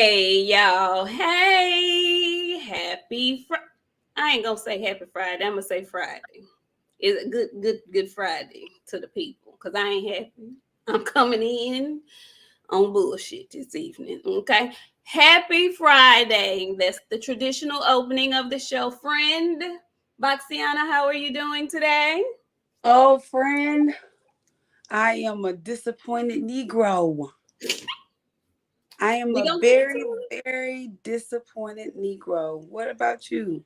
Hey, y'all. Hey, happy Friday. I ain't gonna say happy Friday. I'm gonna say Friday. It's a good Friday to the people because I ain't happy. I'm coming in on bullshit this evening. Okay. Happy Friday. That's the traditional opening of the show. Friend Boxiana, how are you doing today? Oh, friend, I am a disappointed Negro. I am We a gonna get very, to very disappointed Negro. What about you?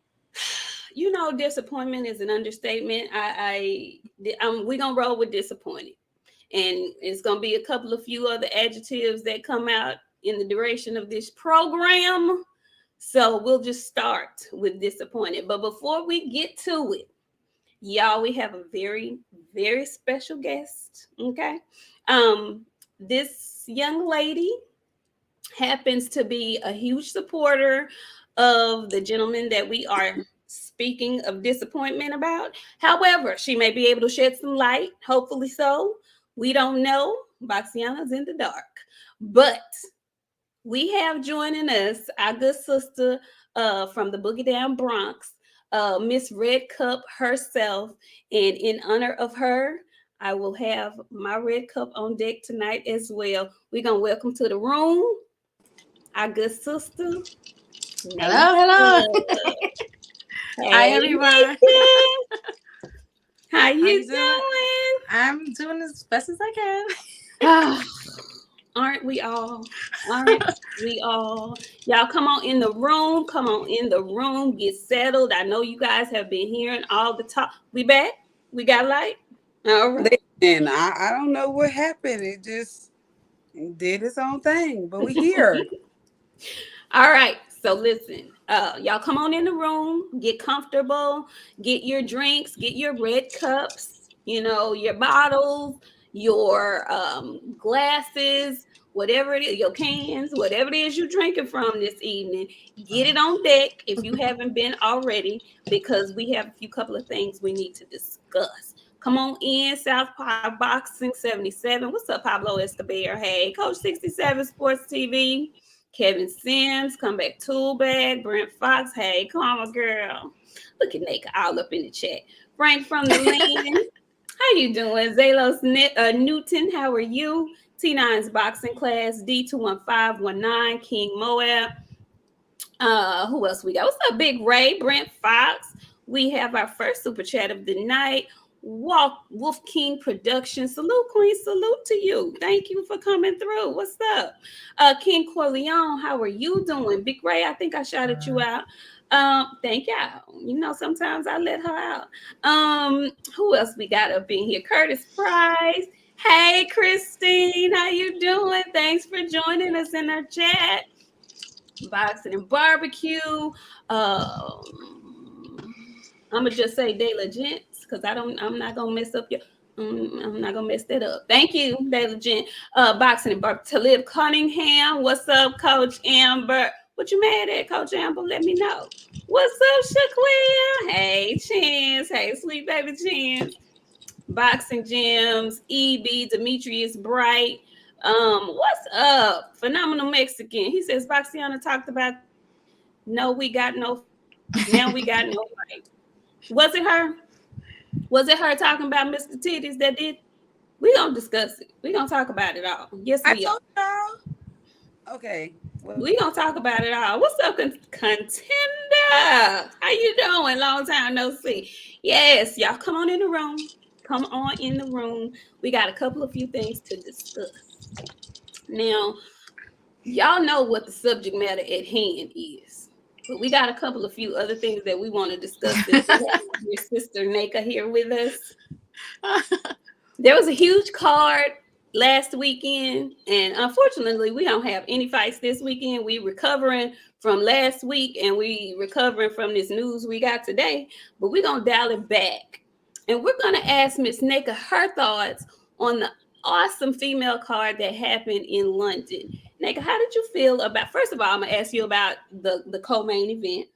disappointment is an understatement. We gonna roll with disappointed, and it's gonna be a couple of few other adjectives that come out in the duration of this program. So we'll just start with disappointed. But before we get to it, y'all, we have a very, very special guest. Okay, this young lady happens to be a huge supporter of the gentleman that we are speaking of disappointment about. However, she may be able to shed some light, hopefully so. We don't know. Boxiana's in the dark. But we have joining us our good sister from the Boogie Down Bronx, Miss Red Cup herself. And in honor of her, I will have my red cup on deck tonight as well. We're going to welcome to the room our good sister, Nayka. Hello, hello. Hi, Hey, everyone. Nayka. How How you you doing? doing? I'm doing as best as I can. Aren't we all? Aren't we all? Y'all come on in the room. Come on in the room. Get settled. I know you guys have been hearing all the talk. We back? We got light? All right. Listen, I don't know what happened. It just did its own thing, but we here. All right. So listen, y'all come on in the room, get comfortable, get your drinks, get your red cups, your bottles, your glasses, whatever it is, your cans, whatever it is you're drinking from this evening, get it on deck if you haven't been already, because we have a few couple of things we need to discuss. Come on in, South Park Boxing 77. What's up, Pablo Escobar? Hey, Coach 67 Sports TV. Kevin Sims, Comeback Tool Bag, Brent Fox, hey, Karma Girl. Look at Nayka all up in the chat. Frank from the land, how you doing? Zalos Newton, how are you? T9's boxing class, D21519, King Moab. Who else we got? What's up, Big Ray? Brent Fox. We have our first super chat of the night. Wolf King Productions. Salute, Queen. Salute to you. Thank you for coming through. What's up? King Corleone, how are you doing? Big Ray, I think I shouted you out. Thank y'all. Sometimes I let her out. Who else we got up in here? Curtis Price. Hey, Christine, how you doing? Thanks for joining us in our chat. Boxing and barbecue. I'm gonna just say De La Gents because I'm not gonna mess up your. I'm not gonna mess that up. Thank you, De La Gent. Boxing and barbecue. Talib Cunningham. What's up, Coach Amber? What you mad at, Coach Amber? Let me know. What's up, Shaquille? Hey, Chance. Hey, sweet baby Chance. Boxing Gems. EB Demetrius Bright. What's up? Phenomenal Mexican. He says Boxiana talked about no, we got no. Now we got no right. Was it her? Was it her talking about Mr. Titties that did? We gonna discuss it. We gonna talk about it all. Yes, I we are. told y'all. Okay. Well, We gonna talk about it all. What's up, contender? How you doing? Long time no see. Yes, y'all come on in the room. Come on in the room. We got a couple of few things to discuss. Now, y'all know what the subject matter at hand is. But we got a couple of few other things that we want to discuss since we have your sister Nayka here with us. There was a huge card last weekend, and unfortunately, we don't have any fights this weekend. We recovering from last week, and we recovering from this news we got today. But we're gonna dial it back, and we're gonna ask Miss Nayka her thoughts on the awesome female card that happened in London. Nayka, how did you feel about? First of all, I'm gonna ask you about the co-main event.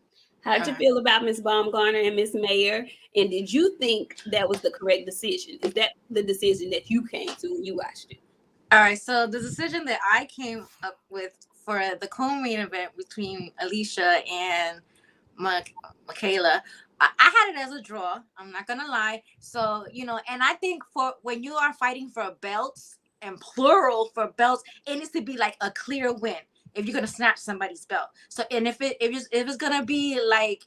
How did you feel about Miss Baumgartner and Miss Mayer? And did you think that was the correct decision? Is that the decision that you came to when you watched it? All right, so the decision that I came up with for the co-main event between Alicia and Michaela. I had it as a draw. I'm not gonna lie. So, and I think for when you are fighting for belts and plural for belts, it needs to be like a clear win if you're gonna snatch somebody's belt. So, and if it's gonna be like,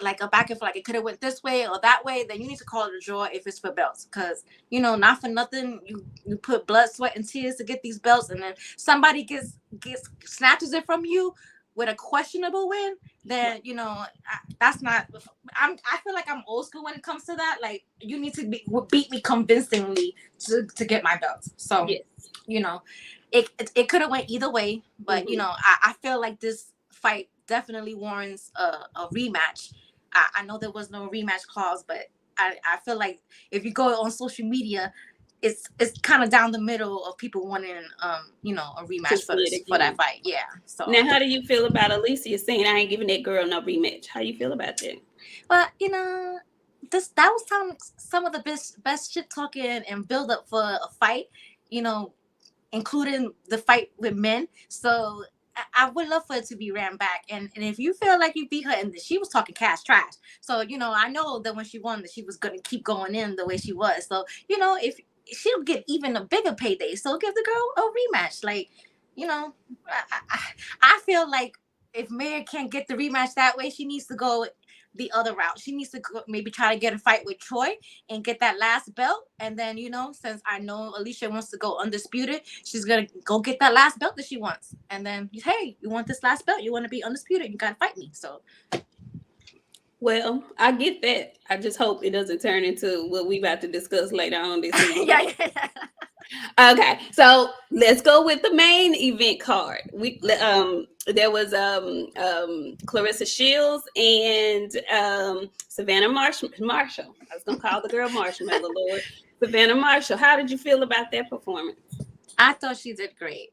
like a back and forth, like it could have went this way or that way, then you need to call it a draw if it's for belts. Because, not for nothing, you put blood, sweat, and tears to get these belts, and then somebody gets snatches it from you with a questionable win, then that's not. I feel like I'm old school when it comes to that. Like, you need to beat me convincingly to get my belts. So Yes. it could have went either way, but I feel like this fight definitely warrants a rematch. I know there was no rematch clause, but I feel like if you go on social media, it's kind of down the middle of people wanting a rematch for that fight. Yeah. So now, how do you feel about Alicia saying I ain't giving that girl no rematch? How you feel about that? Well, that was some of the best shit talking and build up for a fight, including the fight with men. So I would love for it to be ran back. And if you feel like you beat her, and she was talking cash trash. So, I know that when she won, that she was going to keep going in the way she was. So, if she'll get even a bigger payday. So give the girl a rematch. Like, I feel like if Maya can't get the rematch that way, she needs to go the other route. She needs to maybe try to get a fight with Troy and get that last belt. And then, since I know Alicia wants to go undisputed, she's going to go get that last belt that she wants. And then, hey, you want this last belt? You want to be undisputed? You got to fight me. So. Well, I get that. I just hope it doesn't turn into what we about to discuss later on this evening. Yeah. Okay, so let's go with the main event card. There was Clarissa Shields and Savannah Marshall. I was gonna call the girl Marshmallow, Lord. Savannah Marshall. How did you feel about that performance? I thought she did great.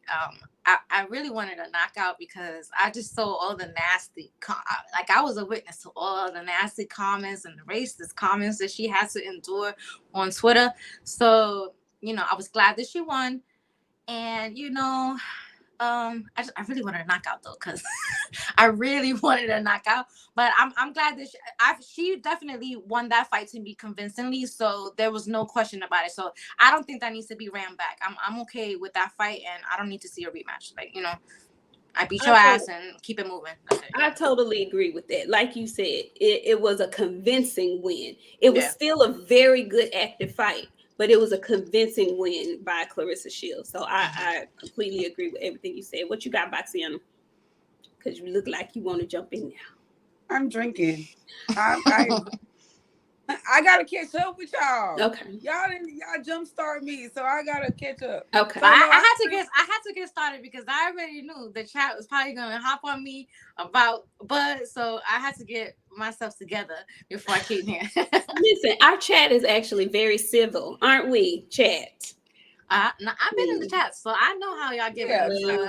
I really wanted a knockout because I just saw all the nasty, I was a witness to all the nasty comments and the racist comments that she had to endure on Twitter. So, I was glad that she won. And, I really wanted a knockout though, because I really wanted a knockout. But I'm glad that she definitely won that fight to me convincingly. So there was no question about it. So I don't think that needs to be ran back. I'm okay with that fight, and I don't need to see a rematch. Like, I beat your ass and keep it moving. I totally agree with that. Like you said, it was a convincing win. It was still a very good active fight, but it was a convincing win by Clarissa Shields. So I completely agree with everything you said. What you got, Boxiana? Because you look like you want to jump in now. I'm drinking. I gotta catch up with y'all. Okay. Y'all jumpstart me, so I gotta catch up. Okay. So I had to get started because I already knew the chat was probably gonna hop on me about Bud, so I had to get myself together before I came here. Listen, our chat is actually very civil, aren't we, chat? I've been in the chat, so I know how y'all get it. So,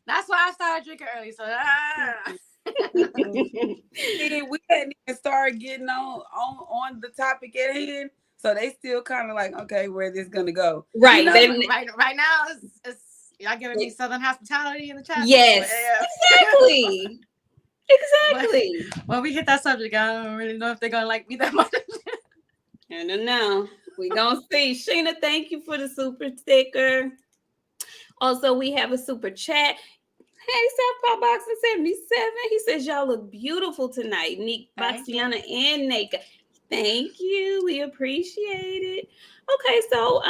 that's why I started drinking early. So we hadn't even started getting on the topic at hand, so they still kind of like, okay, where this gonna go? Right. Right now, it's y'all giving me Southern hospitality in the chat. Yes, exactly. Exactly. When we hit that subject, I don't really know if they're gonna like me that much. I don't know. We gonna see. Sheena, thank you for the super sticker. Also, we have a super chat. Hey, Southpaw Boxing 77. He says y'all look beautiful tonight. Nik, Boxiana, and Nayka. Thank you. We appreciate it. Okay, so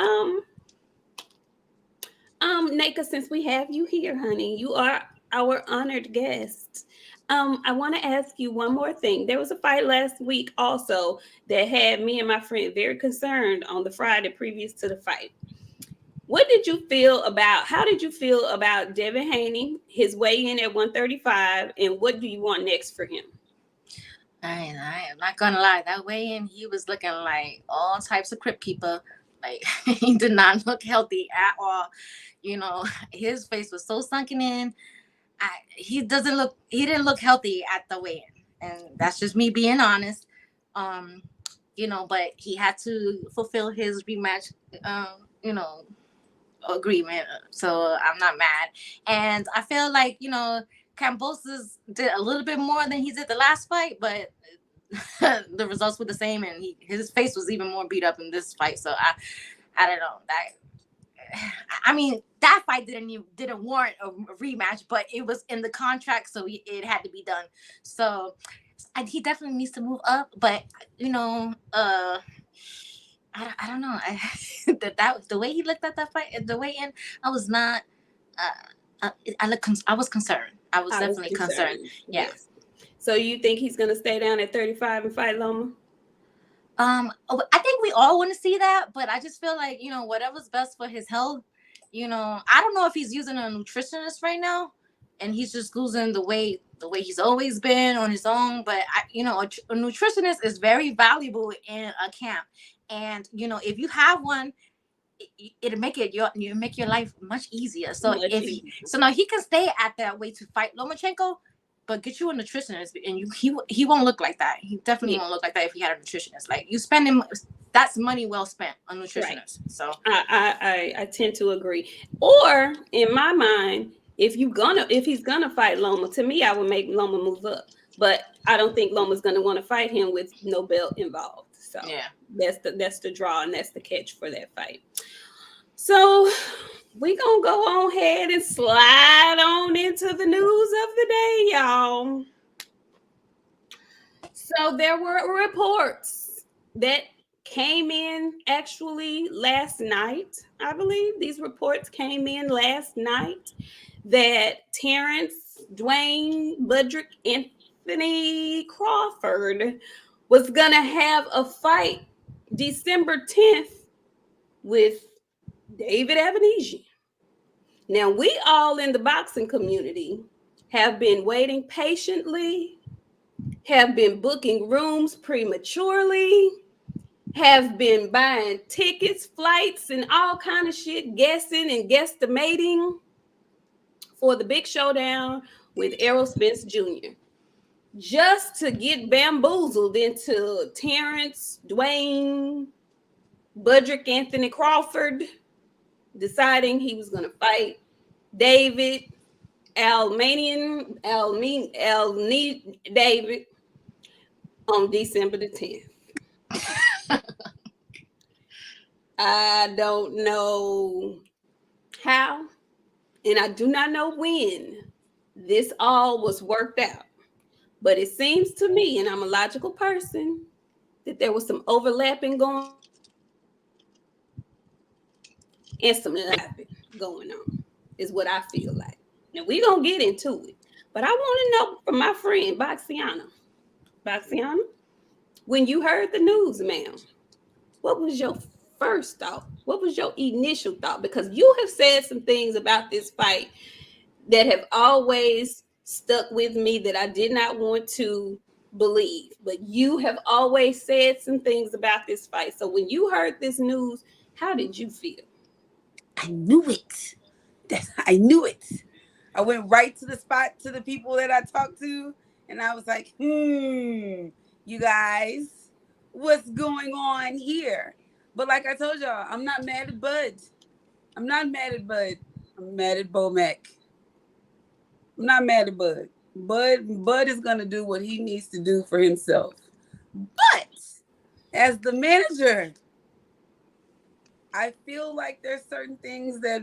Nayka, since we have you here, honey, you are our honored guest. I want to ask you one more thing. There was a fight last week also that had me and my friend very concerned on the Friday previous to the fight. How did you feel about Devin Haney, his weigh-in at 135, and what do you want next for him? I am not gonna lie. That weigh-in, he was looking like all types of crypt keeper. Like, he did not look healthy at all. His face was so sunken in. He didn't look healthy at the weigh-in, and that's just me being honest. But he had to fulfill his rematch, agreement, so I'm not mad. And I feel like, Cambosis did a little bit more than he did the last fight, but the results were the same, and his face was even more beat up in this fight. So I don't know that. I mean, that fight didn't warrant a rematch, but it was in the contract, so it had to be done. So he definitely needs to move up, but I don't know. That the way he looked at that fight, the way in, I was not. I was concerned. I was definitely concerned. Yeah. Yes. So you think he's gonna stay down at 35 and fight Loma? I think we all want to see that, but I just feel like, whatever's best for his health. I don't know if he's using a nutritionist right now, and he's just losing the way he's always been on his own. But a nutritionist is very valuable in a camp, and if you have one, it'll make your life much easier. So so now he can stay at that weight to fight Lomachenko, but get you a nutritionist, and he won't look like that. He definitely won't look like that if he had a nutritionist. Like, you spend him, that's money well spent on nutritionist. Right. So I tend to agree. Or in my mind, if he's gonna fight Loma, to me, I would make Loma move up. But I don't think Loma's gonna want to fight him with no belt involved. So yeah, that's the draw, and that's the catch for that fight. So we gonna go on ahead and slide on into the news of the day, y'all. So there were reports that came in actually last night. I believe these reports came in last night that Terence, Dwayne, Budrick, Anthony Crawford was gonna have a fight December 10th with David Avanesian. Now, we all in the boxing community have been waiting patiently, have been booking rooms prematurely, have been buying tickets, flights, and all kind of shit, guessing and guesstimating for the big showdown with Errol Spence Jr. just to get bamboozled into Terence, Dwayne, Budrick, Anthony Crawford deciding he was going to fight David David on December the 10th. I don't know how, and I do not know when this all was worked out, but it seems to me, and I'm a logical person, that there was some overlapping going and some laughing going on, is what I feel like. Now, we're going to get into it, but I want to know from my friend, Boxiana, when you heard the news, ma'am, what was your first thought? What was your initial thought? Because you have said some things about this fight that have always stuck with me that I did not want to believe, but you have always said some things about this fight. So when you heard this news, how did you feel? I knew it. I knew it. I went right to the spot, to the people that I talked to, and I was like, you guys, what's going on here? But like I told y'all, I'm not mad at Bud. I'm not mad at Bud. I'm mad at Bomac. I'm not mad at Bud. Bud is going to do what he needs to do for himself. But as the manager, I feel like there's certain things that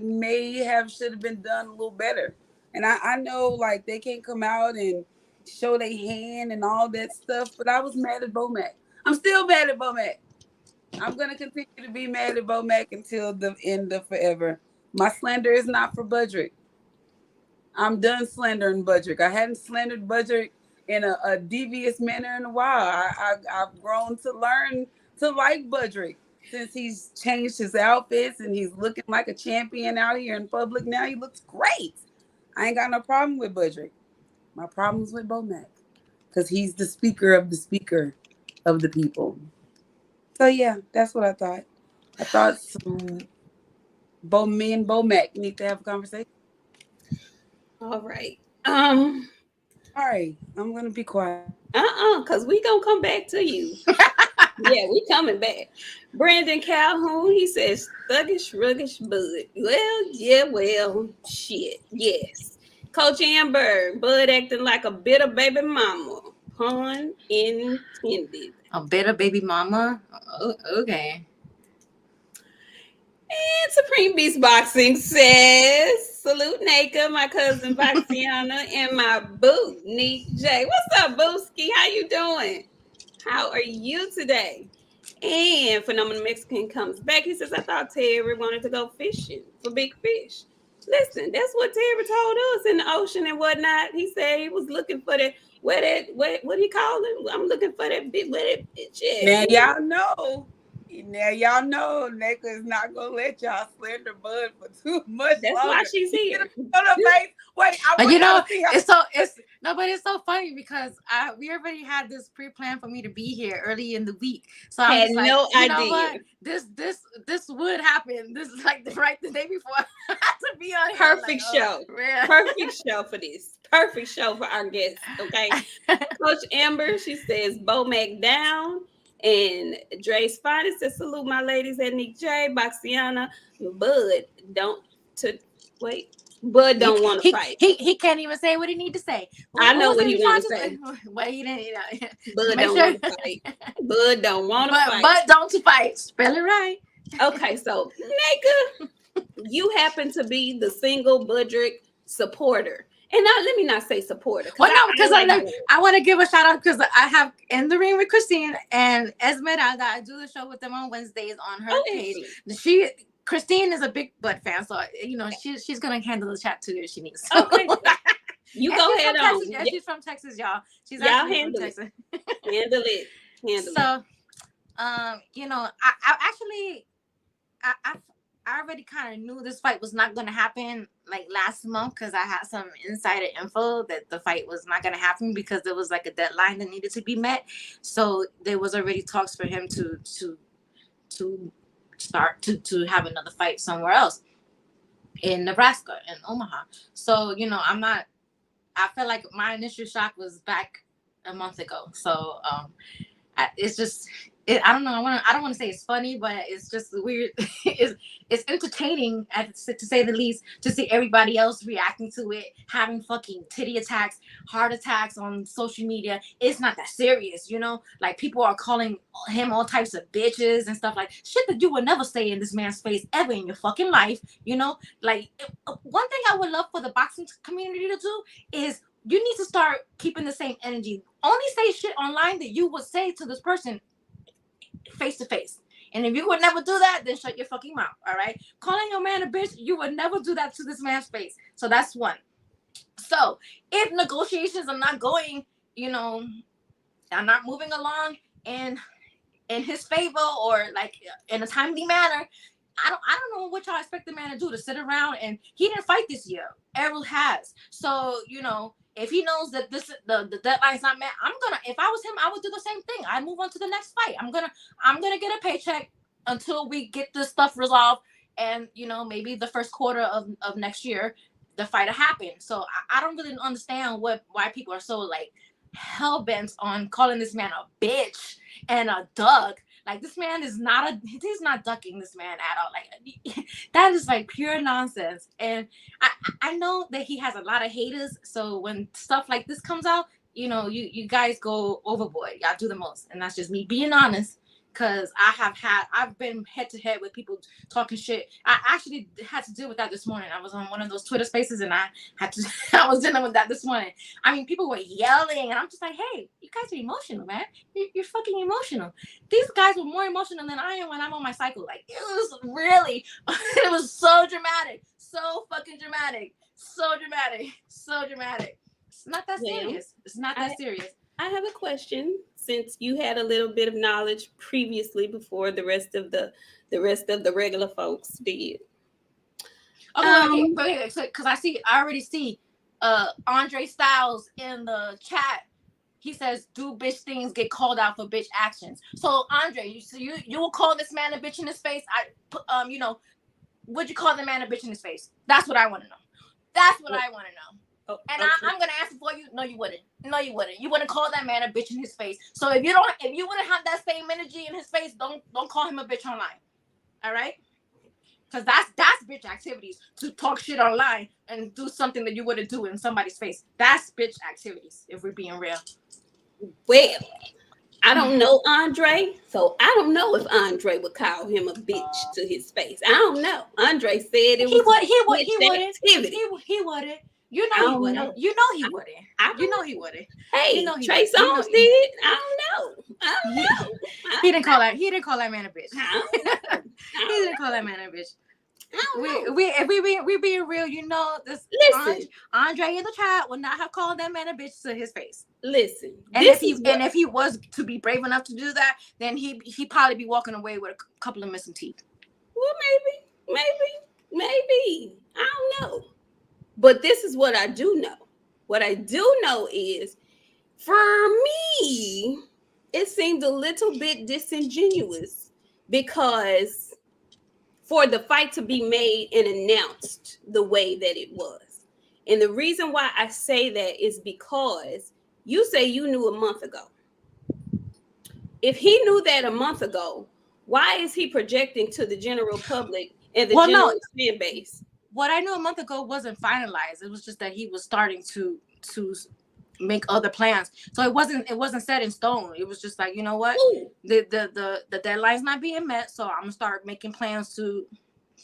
should have been done a little better. And I know, like, they can't come out and show their hand and all that stuff, but I was mad at Bomac. I'm still mad at Bomac. I'm going to continue to be mad at Bomac until the end of forever. My slander is not for Budrick. I'm done slandering Budrick. I hadn't slandered Budrick in a devious manner in a while. I've grown to learn to like Budrick since he's changed his outfits and he's looking like a champion out here in public now. He looks great. I ain't got no problem with Budrick. My problem is with Bomac because he's the speaker of the people. So yeah, that's what I thought. I thought me and Bomac need to have a conversation. All right. All right, I'm gonna be quiet. Because we gonna come back to you. Yeah, we coming back. Brandon Calhoun, he says, thuggish, ruggish bud. Well, yeah, well, shit, yes. Coach Amber, Bud acting like a bitter baby mama. Pun intended. A bitter baby mama. Oh, okay. And Supreme Beast Boxing says, salute Nayka, my cousin Vaxiana, and my boo, Nik-J. What's up, Booski? How you doing? How are you today? And Phenomenal Mexican comes back. He says, I thought Terry wanted to go fishing for big fish. Listen, that's what Terry told us in the ocean and whatnot. He said he was looking for that. What do you call it? I'm looking for that big, where that bitch at. Now y'all know. Now y'all know Nayka is not gonna let y'all slander Bud for too much That's longer. why she's here. Wait, I You know, want to see how. but it's so funny because we already had this pre-planned for me to be here early in the week. So I'm Had just like, no you know idea. what? This would happen. This is like the day before I had to be on here. Perfect like, show. Man. Perfect show for this. Perfect show for our guests. Okay. Coach Amber, she says, Bo Mac down. And Dre's finest says, salute my ladies at Nik-J, Boxiana, Bud don't want to fight. He can't even say what he need to say. I know what he want to say. But he didn't. Bud don't want to fight. Bud don't want to fight. But don't to fight. Spell it right. Okay, so Nayka, you happen to be the single Budrick supporter. And now let me not say supporter. Well, no, because I want to give a shout out because I have In the Ring with Christine and Esmeralda. I do the show with them on Wednesdays on her page. Christine is a big Bud fan, so you know she's gonna handle the chat too if she needs to. Okay. You go ahead on. Yeah, she's from Texas, y'all. She's y'all actually handle from it. Texas. Handle it. So, you know, I already kind of knew this fight was not going to happen like last month because I had some insider info that the fight was not going to happen because there was like a deadline that needed to be met. So there was already talks for him to start to have another fight somewhere else in Nebraska, in Omaha. So, you know, I felt like my initial shock was back a month ago. So it's just, I don't know. I don't want to say it's funny, but it's just weird. It's entertaining, to say the least, to see everybody else reacting to it, having fucking titty attacks, heart attacks on social media. It's not that serious, you know? Like, people are calling him all types of bitches and stuff like shit that you would never say in this man's face ever in your fucking life, you know? Like, one thing I would love for the boxing community to do is you need to start keeping the same energy. Only say shit online that you would say to this person face to face. And if you would never do that, then shut your fucking mouth. All right. Calling your man a bitch, you would never do that to this man's face. So that's one. So if negotiations are not going, you know, are not moving along in his favor or like in a timely manner, I don't know what y'all expect the man to do, to sit around. And he didn't fight this year. Errol has. So, you know, if he knows that the deadline's not met, if I was him, I would do the same thing. I move on to the next fight. I'm gonna get a paycheck until we get this stuff resolved. And, you know, maybe the first quarter of next year, the fight will happen. So I don't really understand why people are so like hell bent on calling this man a bitch and a dog. Like, this man is he's not ducking this man at all. Like, that is like pure nonsense. And I know that he has a lot of haters. So when stuff like this comes out, you know, you guys go overboard. Y'all do the most. And that's just me being honest. Because I've been head to head with people talking shit. I actually had to deal with that this morning. I was on one of those Twitter spaces and I was dealing with that this morning. I mean, people were yelling and I'm just like, hey, you guys are emotional, man. You're fucking emotional. These guys were more emotional than I am when I'm on my cycle. Like, it was really, it was so dramatic. So fucking dramatic. So dramatic. So dramatic. It's not that serious. It's not that serious. I have a question, since you had a little bit of knowledge previously before the rest of the regular folks did. Okay, because I already see Andre Styles in the chat. He says, "Do bitch things get called out for bitch actions?" So Andre, you will call this man a bitch in his face? You know, would you call the man a bitch in his face? That's what I want to know. That's what I want to know. And okay. I'm gonna answer for you. No, you wouldn't. No, you wouldn't. You wouldn't call that man a bitch in his face. So if you wouldn't have that same energy in his face, don't call him a bitch online. All right? Because that's bitch activities, to talk shit online and do something that you wouldn't do in somebody's face. That's bitch activities, if we're being real. Well, I don't know Andre, so I don't know if Andre would call him a bitch to his face. I don't know. Andre said it was activity. He wouldn't. You I know he don't wouldn't. know. You know he wouldn't. I You don't know he wouldn't. Hey, You know he Trey would. You know Songz did. I don't know. I don't He, know. he didn't call that man a bitch. I don't know. He didn't call that man a bitch. I don't know. If we being real, you know this. Listen. Andre in the chat would not have called that man a bitch to his face. Listen. And if he was to be brave enough to do that, then he probably be walking away with a couple of missing teeth. Well, maybe. I don't know. But this is what I do know. What I do know is, for me, it seemed a little bit disingenuous because for the fight to be made and announced the way that it was. And the reason why I say that is because you say you knew a month ago. If he knew that a month ago, why is he projecting to the general public and the general fan base? What I knew a month ago wasn't finalized. It was just that he was starting to make other plans. So it wasn't set in stone. It was just like, you know what? Ooh. The deadline's not being met, so I'm gonna start making plans to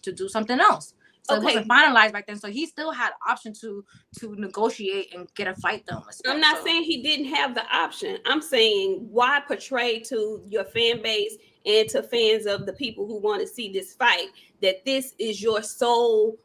do something else. So It wasn't finalized back then. So he still had option to negotiate and get a fight done. I'm not saying he didn't have the option. I'm saying why portray to your fan base and to fans of the people who want to see this fight that this is your sole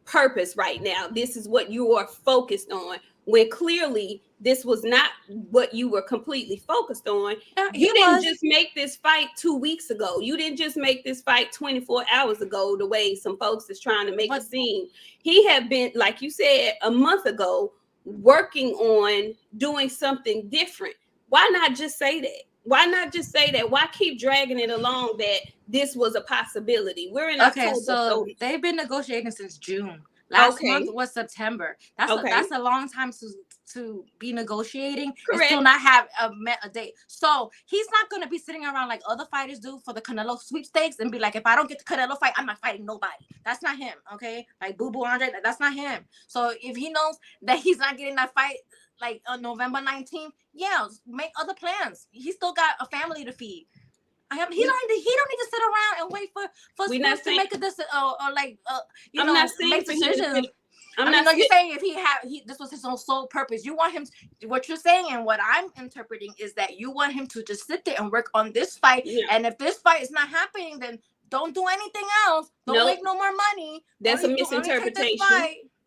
purpose right now. This is what you are focused on, when clearly this was not what you were completely focused on. You didn't just make this fight 2 weeks ago. You didn't just make this fight 24 hours ago, the way some folks is trying to make it seem. He had been, like you said, a month ago, working on doing something different. Why not just say that? Why not just say that? Why keep dragging it along that this was a possibility? We're in October. So they've been negotiating since June. Last month was September. That's a long time to be negotiating. Correct. And still not have met a date. So he's not going to be sitting around like other fighters do for the Canelo sweepstakes and be like, if I don't get the Canelo fight, I'm not fighting nobody. That's not him. Okay, like Boo Boo Andre, that's not him. So if he knows that he's not getting that fight like on November 19th, yeah, make other plans. He's still got a family to feed. He don't need to sit around and wait for sports to make a decision or like make decisions. You're saying if this was his own sole purpose. You want him. What you're saying and what I'm interpreting is that you want him to just sit there and work on this fight. Yeah. And if this fight is not happening, then don't do anything else. Don't make no more money. That's a misinterpretation.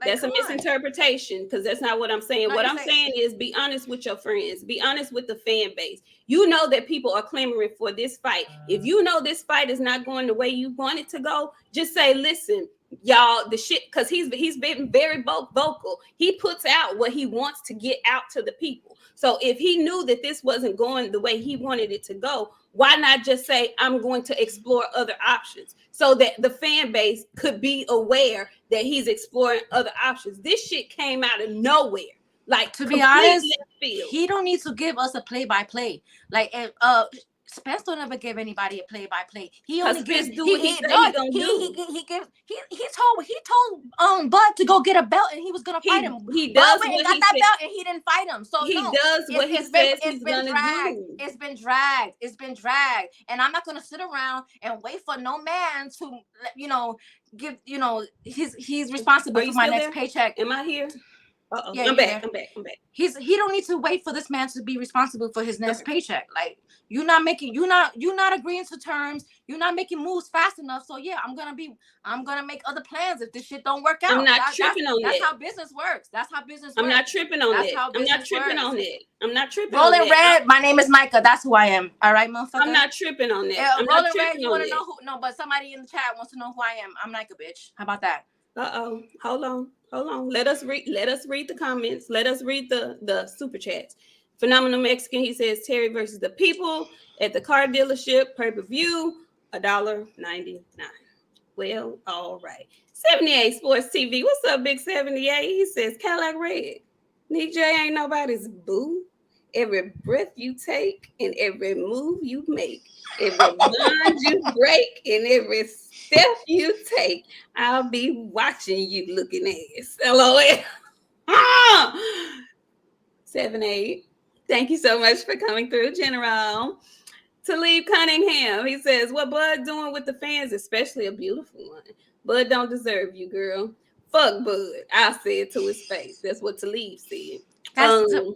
That's a misinterpretation, because that's not what I'm saying. What I'm saying is be honest with your friends. Be honest with the fan base. You know that people are clamoring for this fight. If you know this fight is not going the way you want it to go, just say, listen, y'all, the shit, because he's been very vocal. He puts out what he wants to get out to the people. So if he knew that this wasn't going the way he wanted it to go, why not just say, I'm going to explore other options, so that the fan base could be aware that he's exploring other options? This shit came out of nowhere. Like, to be honest, he don't need to give us a play-by-play. Like, Spence don't ever give anybody a play-by-play. He only gives. He told Bud to go get a belt and he was gonna fight him. He does Bud went and got that belt and he didn't fight him. So he does what he says he's gonna do. It's been dragged, and I'm not gonna sit around and wait for no man to give he's responsible for my next paycheck. Am I here? Yeah, I'm back. He don't need to wait for this man to be responsible for his next paycheck. Like, you're not agreeing to terms. You're not making moves fast enough. So yeah, I'm gonna make other plans if this shit don't work out. I'm not tripping on that. That's how business works. I'm not tripping on that. I'm not tripping on that. I'm not tripping on that. Rolling Red, my name is Nayka. That's who I am. All right, motherfucker. I'm not tripping on that. Yeah, Rolling Red, you want to know who? No, but somebody in the chat wants to know who I am. I'm Nayka, bitch. How about that? Hold on. Let us read the comments. Let us read the super chats. Phenomenal Mexican, he says Terry versus the people at the car dealership, pay-per-view, $1.99. Well, all right. 78 Sports TV. What's up, Big 78? He says, Cadillac Red. Nik-J ain't nobody's boo. Every breath you take and every move you make, every bond you break and every step you take, I'll be watching you looking ass. LOL. 7-8. Thank you so much for coming through, General. Talib Cunningham, he says, what Bud doing with the fans, especially a beautiful one? Bud don't deserve you, girl. Fuck Bud. I said to his face. That's what Talib said.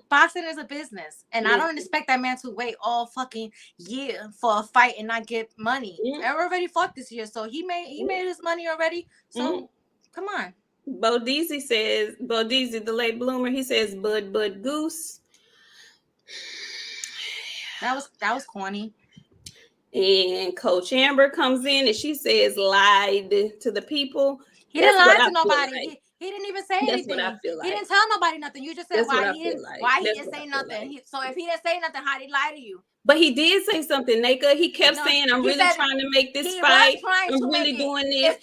Boxing is a business, and I don't expect that man to wait all fucking year for a fight and not get money. I already fought this year, so he made his money already. So come on. Bodeezy says, Bodeezy, the late bloomer, he says, Bud Goose. That was corny. And Coach Amber comes in and she says, lied to the people. He didn't lie to nobody. Like. He didn't even say anything. That's what I feel like. He didn't tell nobody nothing. You just said why he didn't say nothing. Like. So if he didn't say nothing, how did he lie to you? But he did say something, Nayka. He kept saying, "I'm really trying to make this fight. I'm really doing this."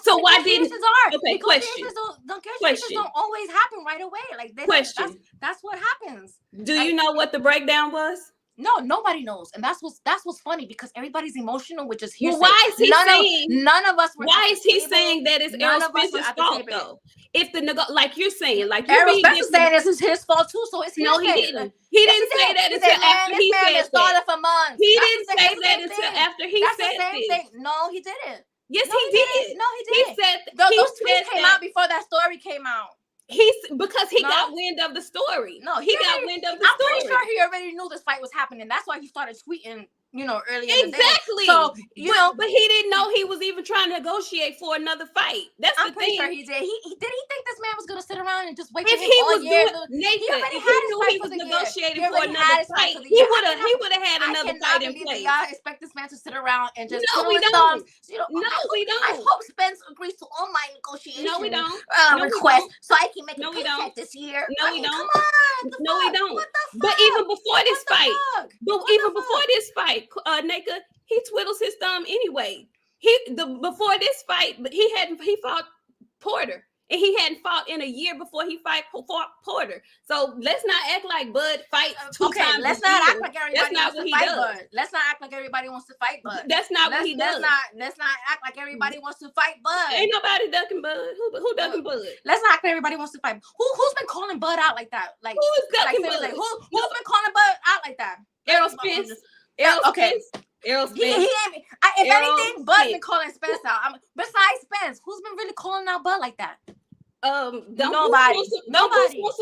So why didn't? Okay, question. Negotiations don't always happen right away. Like question. That's what happens. Do you know what the breakdown was? No, nobody knows, and that's what's funny because everybody's emotional, which is hearsay. Well, why is he saying? None of us. Why is he saying that it's Errol Spencer's fault though? If like you're saying, like Errol Spencer saying this is his fault too, so it's no, he didn't. He didn't say that until after he said that. For months. He didn't say that until after he said this. No, he didn't. Yes, he did. No, he didn't. He said those tweets came out before that story came out. Because he got wind of the story. No, he got wind of the story. I'm pretty sure he already knew this fight was happening. That's why he started tweeting, earlier in the day. Exactly. So, but he didn't know he was even trying to negotiate for another fight. That's the thing. I'm pretty sure he did. He did he think this man was going to sit around and just wait for him all year? He was negotiating for another fight. He would have had another fight in place. Y'all expect this man to sit around and just no, we don't. We don't. I hope Spence agrees to all my negotiations. No, we don't. Requests so I can make a paycheck this year. No, we don't. Come on. No, we don't. What the fuck? But even before this fight, Nayka, he twiddles his thumb anyway. Before this fight, but he fought Porter. And he hadn't fought in a year before he fought Porter. So let's not act like Bud fights two times. Let's not act like everybody wants to fight Bud. Let's not act like everybody wants to fight Bud. That's not what he does. Let's not act like everybody wants to fight Bud. Ain't nobody ducking Bud. Who ducking Bud? Let's not act like everybody wants to fight. Who's been calling Bud out like that? Like who's ducking Bud? Who's been calling Bud out like that? Errol Spence. Errol Spence. If anything, Bud's been calling Spence out. Besides Spence, who's been really calling out Bud like that? Nobody. Don't Boost want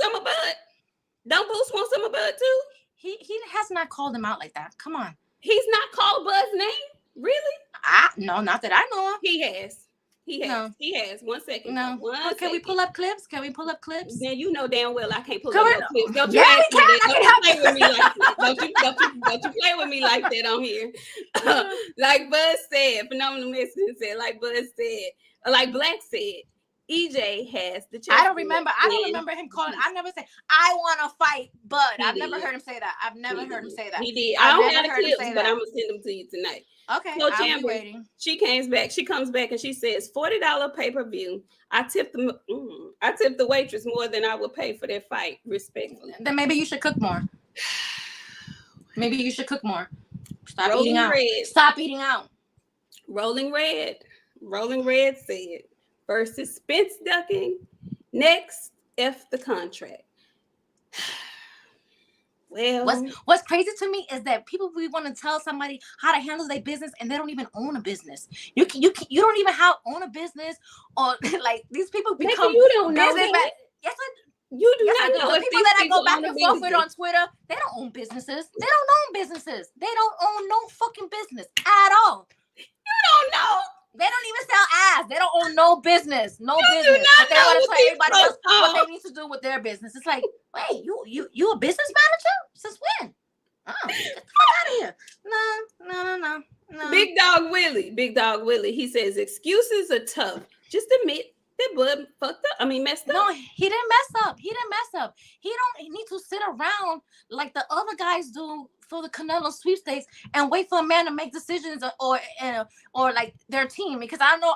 some of Bud. Don't Boost want some of Bud too? He has not called him out like that. Come on. He's not called Bud's name? Really? No, not that I know of. He has. No. He has. 1 second. No. Can we pull up clips? Then you know damn well I can't pull up no clips. Don't you play with me like that. Don't you play with me like that on here. Like Bud said, Phenomenal Mexican said, like Bud said, like Black said, EJ has the chance. I don't remember him calling. I never said I want to fight Bud. I've never heard him say that. I've never heard him say that. He did. I don't have the clips, but I'm gonna send them to you tonight. Okay. So I'll be waiting. She comes back and she says $40 pay-per-view. I tipped the waitress more than I would pay for that fight, respectfully. Then maybe you should cook more. Stop Rolling eating out. Red. Stop eating out. Rolling Red said versus Spence ducking. Next, F the contract. Well, what's crazy to me is that people really want to tell somebody how to handle their business and they don't even own a business. You don't even own a business, or like these people become you don't know business. Yes, you do not know. The people that I go back and forth with on Twitter, they don't own businesses. They don't own businesses. They don't own no fucking business at all. You don't know. They don't even sell ass. They don't own no business. Do not but they want to tell everybody else what they need to do with their business. It's like, wait, you a business manager? Since when? Oh, get the fuck out of here. No. Big Dog Willie. He says excuses are tough. Just admit That Bud fucked up. I mean, messed up. No, he didn't mess up. He didn't mess up. He don't need to sit around like the other guys do for the Canelo sweepstakes and wait for a man to make decisions or like their team. Because I know.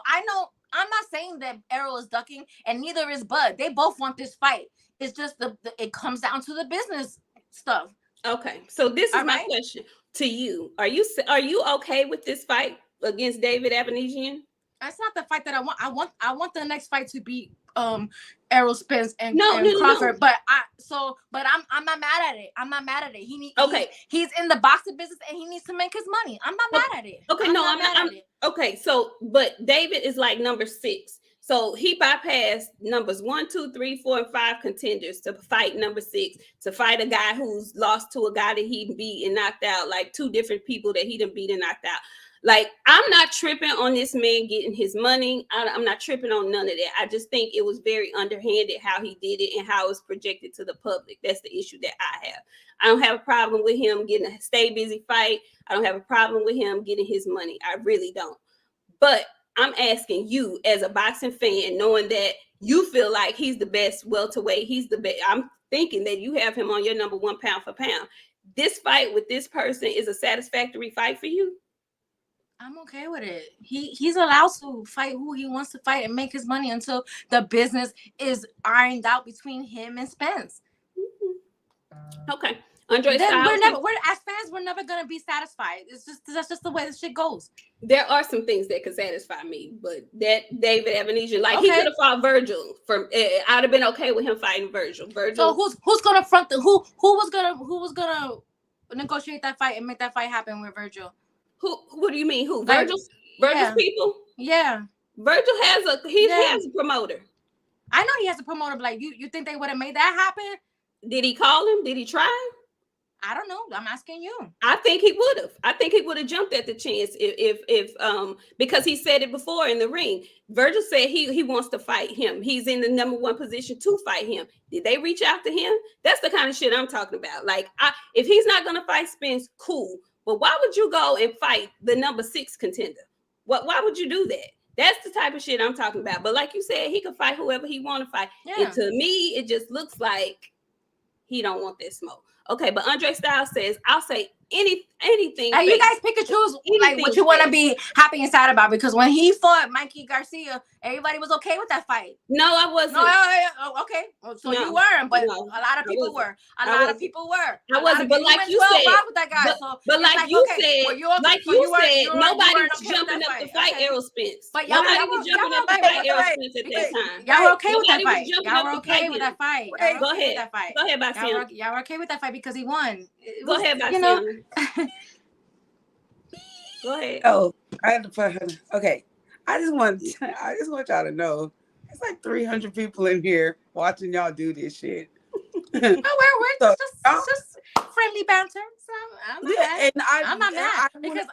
I'm not saying that Errol is ducking, and neither is Bud. They both want this fight. It's just it comes down to the business stuff. Okay, so this is my question to you. Are you okay with this fight against David Avenesian? That's not the fight that I want. I want the next fight to be Errol Spence and Crawford. No. But I'm not mad at it. I'm not mad at it. He's in the boxing business and he needs to make his money. I'm not mad at it. Okay, I'm not. Okay, so but David is like number 6. So he bypassed numbers 1, 2, 3, 4, and 5 contenders to fight number 6, to fight a guy who's lost to a guy that he beat and knocked out, like 2 different people that he done beat and knocked out. Like, I'm not tripping on this man getting his money. I'm not tripping on none of that. I just think it was very underhanded how he did it and how it was projected to the public. That's the issue that I have. I don't have a problem with him getting a stay busy fight. I don't have a problem with him getting his money. I really don't. But I'm asking you as a boxing fan, knowing that you feel like he's the best welterweight, he's the best. I'm thinking that you have him on your number 1 pound for pound. This fight with this person is a satisfactory fight for you? I'm okay with it. He's allowed to fight who he wants to fight and make his money until the business is ironed out between him and Spence. Okay. Andre then Styles, as fans, we're never gonna be satisfied. That's just the way the shit goes. There are some things that could satisfy me, but that David Avenesian, like he could have fought Virgil. I'd have been okay with him fighting Virgil. So who's gonna front who was gonna negotiate that fight and make that fight happen with Virgil? What do you mean? Who? Virgil's people? Yeah. Virgil has a promoter. I know he has a promoter, but like you think they would have made that happen? Did he call him? Did he try? I don't know. I'm asking you. I think he would have. I think he would have jumped at the chance if because he said it before in the ring. Virgil said he wants to fight him. He's in the number 1 position to fight him. Did they reach out to him? That's the kind of shit I'm talking about. Like, if he's not gonna fight Spence, cool. But why would you go and fight the number 6 contender? Why would you do that? That's the type of shit I'm talking about. But like you said, he can fight whoever he want to fight. Yeah. And to me, it just looks like he don't want that smoke. Okay, but Andre Styles says, I'll say anything. You guys pick and choose like what you want to be happy and sad about, because when he fought Mikey Garcia, everybody was okay with that fight. No, I wasn't. Okay. So you weren't, but a lot of people were. A lot of people were. I wasn't, but like you said, with that guy. But like you said, nobody was jumping up to fight Errol Spence. But nobody was jumping up to fight Errol Spence at that time. Y'all were okay with that fight. Y'all were okay with that fight. Go ahead. Go ahead, Bastian. Y'all were okay with that fight because he won. Go ahead, Bastian. Go ahead. Oh, I had to put her. Okay, I just want y'all to know, it's like 300 people in here watching y'all do this shit. We're just friendly banter. So I'm not mad because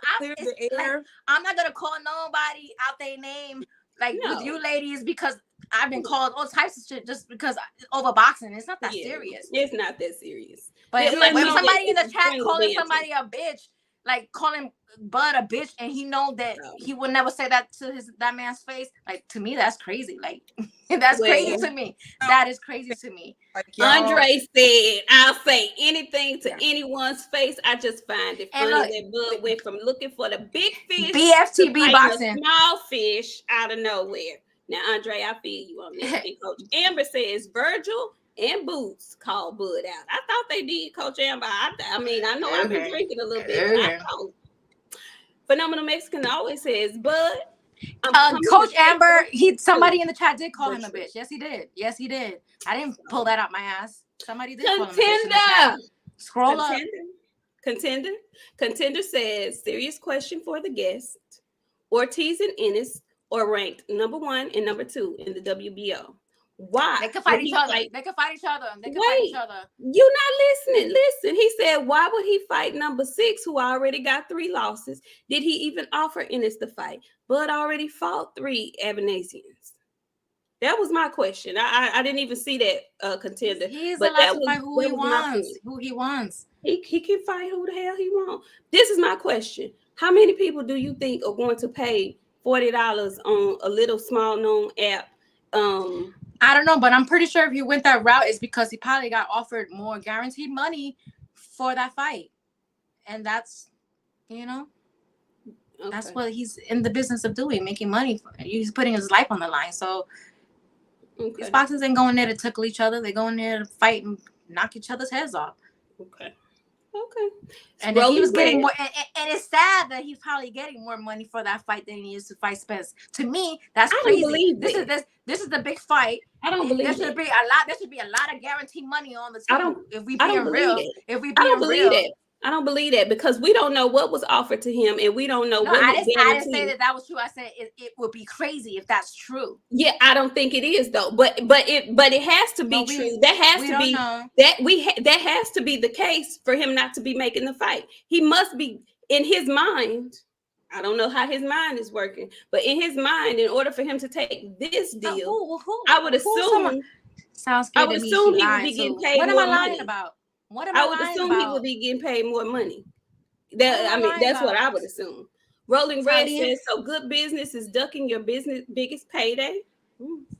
I'm not gonna call nobody out their name with you ladies, because I've been called all types of shit just because over boxing. It's not that serious. It's not that serious. But when somebody in the chat calling somebody a bitch, like calling Bud a bitch, and he know that he would never say that to that man's face, like, to me, that's crazy. Like, that's crazy to me. That is crazy to me. Andre said, I'll say anything to anyone's face. I just find it funny that Bud went from looking for the big fish BFTB boxing, small fish out of nowhere. Now, Andre, I feel you on this. And Coach Amber says Virgil and Boots called Bud out. I thought they did, Coach Amber. I mean, I know I've been drinking a little bit. But I know. Phenomenal Mexican always says, Bud. Coach Amber, somebody in the chat did call him a bitch. Yes, he did. I didn't pull that out my ass. Somebody did call him a bitch. Scroll up. Contender says, serious question for the guest. Ortiz and Ennis are ranked number 1 and number 2 in the WBO. Why? They can fight each other. Wait, you're not listening. Listen, he said, why would he fight number 6, who already got 3 losses? Did he even offer Ennis to fight? Bud already fought 3 Avenesians. That was my question. I didn't even see that contender. He's allowed to fight who he wants. He can fight who the hell he wants. This is my question. How many people do you think are going to pay $40 on a little small known app I don't know, but I'm pretty sure if he went that route, it's because he probably got offered more guaranteed money for that fight, and that's, you know, that's what he's in the business of doing, making money. He's putting his life on the line. So these boxers ain't going there to tickle each other. They going there to fight and knock each other's heads off. Okay. And then he was getting more, and it's sad that he's probably getting more money for that fight than he is to fight Spence. To me, that's crazy. Don't believe this is the big fight. I don't believe there should be a lot of guaranteed money on the table. If we being real, I don't believe that because we don't know what was offered to him, and we don't know what. I didn't say that was true. I said it would be crazy if that's true. Yeah, I don't think it is though. But it has to be true. That has to be the case for him not to be making the fight. He must be in his mind. I don't know how his mind is working, but in his mind, in order for him to take this deal, I would assume. Sounds good. I would assume he would be getting paid. What am more I lying money. about? What am I would assume he would be getting paid more money. That's what I would assume. Rolling Red says, so good business is ducking your biggest payday.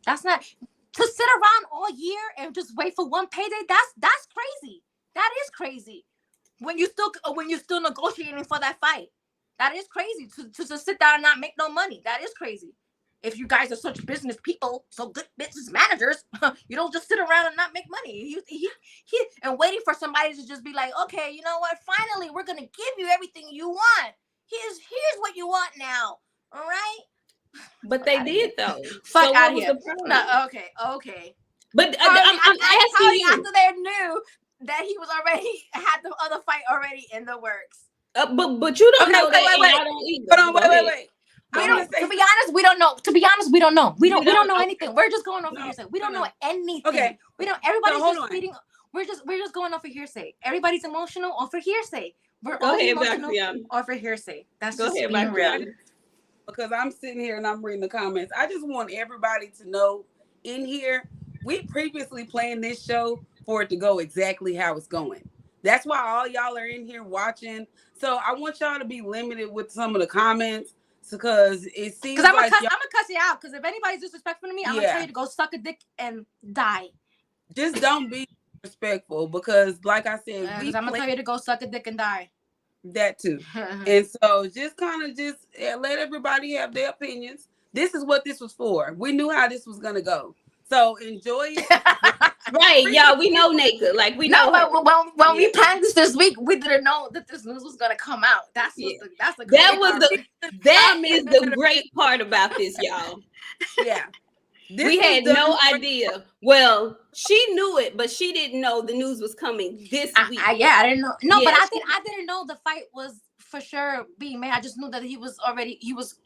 That's not to sit around all year and just wait for one payday. That's crazy. That is crazy. When you're still negotiating for that fight, that is crazy to just sit down and not make no money. That is crazy. If you guys are such business people, so good business managers, you don't just sit around and not make money. He and waiting for somebody to just be like, okay, you know what? Finally, we're gonna give you everything you want. Here's what you want now. All right. But they did though. Fuck out here. No, okay. But I'm asking you after they knew that he was already had the other fight already in the works. But you don't know that. I don't either. Wait. To be honest, we don't know. We don't know anything. We're just going off of hearsay. We don't know anything. Okay. We don't. Everybody's just reading. We're just going off of hearsay. Everybody's emotional off of hearsay. We're all emotional off of hearsay. That's just being real. Because I'm sitting here and I'm reading the comments. I just want everybody to know in here, we previously planned this show for it to go exactly how it's going. That's why all y'all are in here watching. So I want y'all to be limited with some of the comments. Because it seems I'm gonna cuss you out. Because if anybody's disrespectful to me, I'm gonna tell you to go suck a dick and die. Just don't be respectful. Because, like I said, I'm gonna tell you to go suck a dick and die. That too. And so, just let everybody have their opinions. This is what this was for. We knew how this was gonna go. So enjoy it. Right, y'all. We know Nayka. Like we know. When we planned this week, we didn't know that this news was gonna come out. That is the great part about this, y'all. Yeah. We had no idea. Well, she knew it, but she didn't know the news was coming this week. I didn't know. No, but I didn't know the fight was for sure being made. I just knew that he was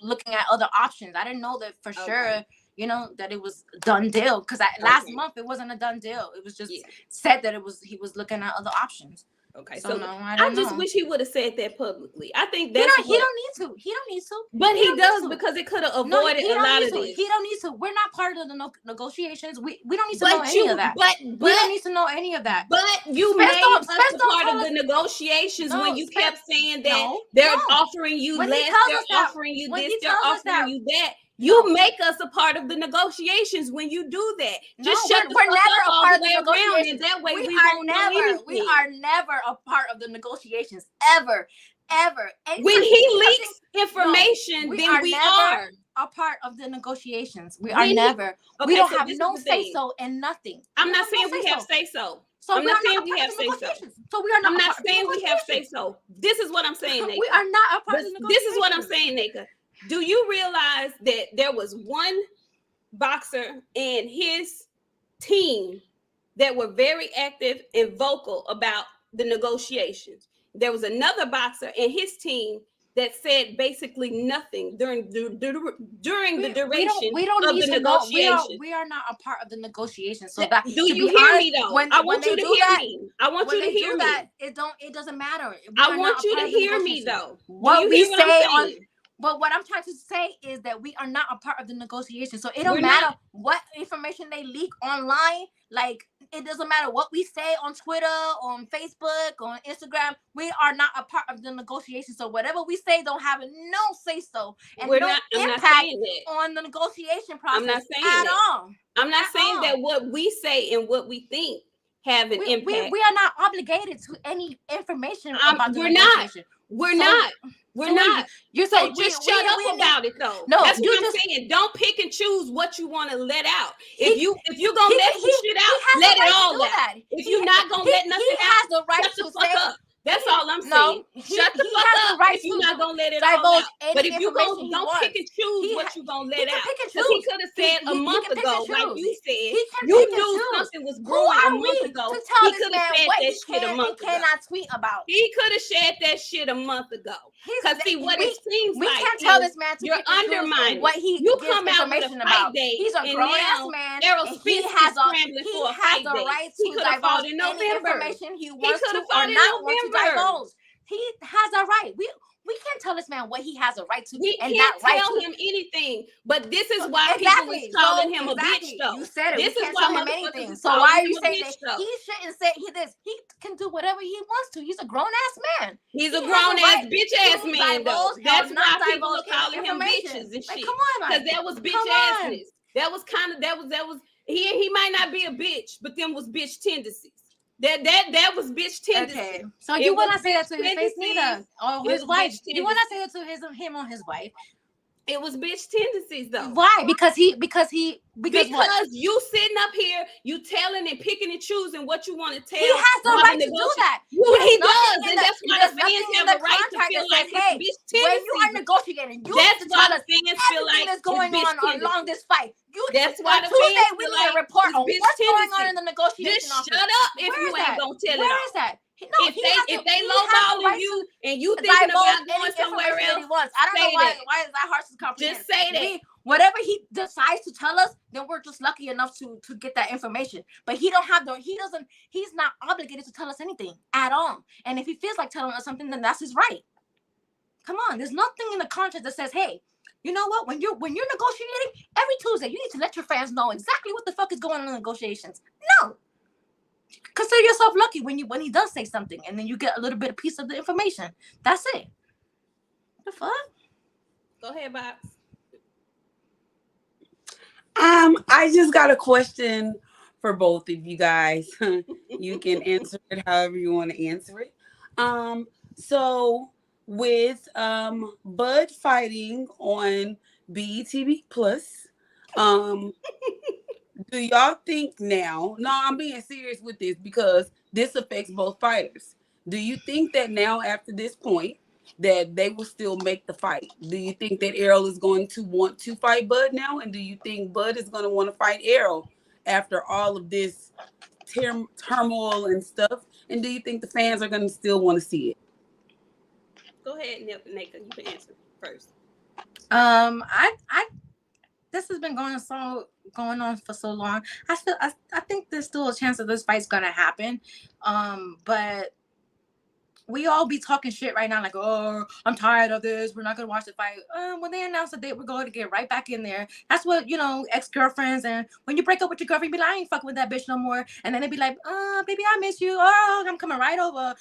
looking at other options. I didn't know that for sure. You know, that it was done deal. Because last month it wasn't a done deal. It was just said that he was looking at other options. Okay, so no, I just wish he would have said that publicly. I think that's he don't need to. But he does because it could have avoided a lot of this. He don't need to. We're not part of the negotiations. We don't need to know any of that. But we don't need to know any of that. But you made us a part of the negotiations when you kept saying that they're offering you less, they're offering you this, they're offering you that. You make us a part of the negotiations when you do that. Just shut the fuck up all the way around, and that way we won't know anything. We are never a part of the negotiations ever. When he leaks information, then we are a part of the negotiations. We are never. We don't have no say so in nothing. I'm not saying we have say so. I'm not saying we have say so. So we are not. I'm not saying we have say so. This is what I'm saying, Nayka. We are not a part of the negotiations. This is what I'm saying, Nayka. Do you realize that there was one boxer and his team that were very active and vocal about the negotiations? There was another boxer and his team that said basically nothing during the duration of the negotiations. We are not a part of the negotiations. So do you hear me though? I want you to hear me. I want you to hear me. It doesn't matter. I want you to hear me though. What we say on But what I'm trying to say is that we are not a part of the negotiation. So it don't We're matter not. what information they leak online. Like, it doesn't matter what we say on Twitter, on Facebook, on Instagram. We are not a part of the negotiation. So whatever we say don't have no say so and We're no not. I'm not impact saying that. on the negotiation process I'm not saying at that. all. I'm not At saying all. that what we say and what we think have an impact. We are not obligated to any information about the We're not. negotiation. We're So- not. We're so not. You're So saying just shut up about it, though. No, that's you what I'm just- saying. Don't pick and choose what you want to let out. He- If you're gonna let some shit out, has let the right it to all do out. that. If you're not gonna let nothing he out, has the right shut the to fuck say up. That's all I'm saying. No, Shut the he fuck has up the right if you're to not gonna let it all divulge out. any But if you information go, he don't wants. pick and choose He what you're gonna he let can out. pick and Because he choose. could have said He a can month pick and ago, like choose. you said, He can you pick and knew choose. something was Who brewing a are month we ago. to tell He this could have man said what that he shit a can month and ago. cannot tweet about? He could have shared that shit a month ago. Because see, what it seems we like can't tell is this man to you're pick and choose undermining. what he You gives come out with a information fight about. day, He's a and grown ass now man, Errol and Spence is scrambling he for a has fight the day. right He to could have fought divulge in any November. information he wants to coulda or fought in not want to November. divulge. He has a right. We can't tell this man what he has a right to We and can't not right tell to. him anything, but this is why people Exactly. is calling So, him exactly. a bitch, though. You said it. This We is can't why tell him motherfuckers anything. is So calling why are him you a saying bitch, that though? he shouldn't say this? He can do whatever he wants to. He's a grown ass man. He's He a has grown a ass right bitch ass to man, though. divulge or That's not why people are divulge any calling him information. bitches and Like, shit. come on, Because like, that was bitch come on. assness. That was kind of that was he might not be a bitch, but them was bitch tendencies. That was bitch tendencies. Okay, so It you will was not say that to his face tendencies. neither, or It his was wife. bitch You will not say tendencies. that to him or his wife. It was bitch tendencies, though. Why? Because Because what? you sitting up here, you telling and picking and choosing what you want to tell. He has the right to do that. He does, and that's why the There's nothing fans in have the a right to contract feel that like says, hey, it's bitch when you are tendencies. negotiating, you That's need to why tell the us fans feel everything like that's going it's bitch on along this fight. That's why the Tuesday fans we feel need a like report it's on bitch what's going on tendencies. in the negotiation Just office. shut up if Where you is ain't that? gonna tell it Where all. is that? No, If they he has the lowballing right you to and you thinking divulge about any going somewhere information that he else, wants. I don't know say why. that. Why is that hard to comprehend? Just say that. Whatever he decides to tell us, then we're just lucky enough to get that information. But he's not obligated to tell us anything at all. And if he feels like telling us something, then that's his right. Come on, there's nothing in the contract that says, hey, you know what? When you're negotiating every Tuesday, you need to let your fans know exactly what the fuck is going on in negotiations. No. Consider yourself lucky when he does say something, and then you get a little bit of piece of the information. That's it. The fuck? Go ahead, Bob. I just got a question for both of you guys. You can answer it however you want to answer it. So with Bud fighting on BETV Plus, do y'all think now? No, I'm being serious with this because this affects both fighters. Do you think that now, after this point, that they will still make the fight? Do you think that Errol is going to want to fight Bud now? And do you think Bud is going to want to fight Errol after all of this turmoil and stuff? And do you think the fans are going to still want to see it? Go ahead, Nayka. You can answer first. I this has been going on for so long. I think there's still a chance that this fight's gonna happen. But we all be talking shit right now, like, oh, I'm tired of this. We're not gonna watch the fight. When they announce the date, we're going to get right back in there. That's what, ex-girlfriends, and when you break up with your girlfriend, you be like, I ain't fucking with that bitch no more. And then they be like, baby, I miss you. Oh, I'm coming right over.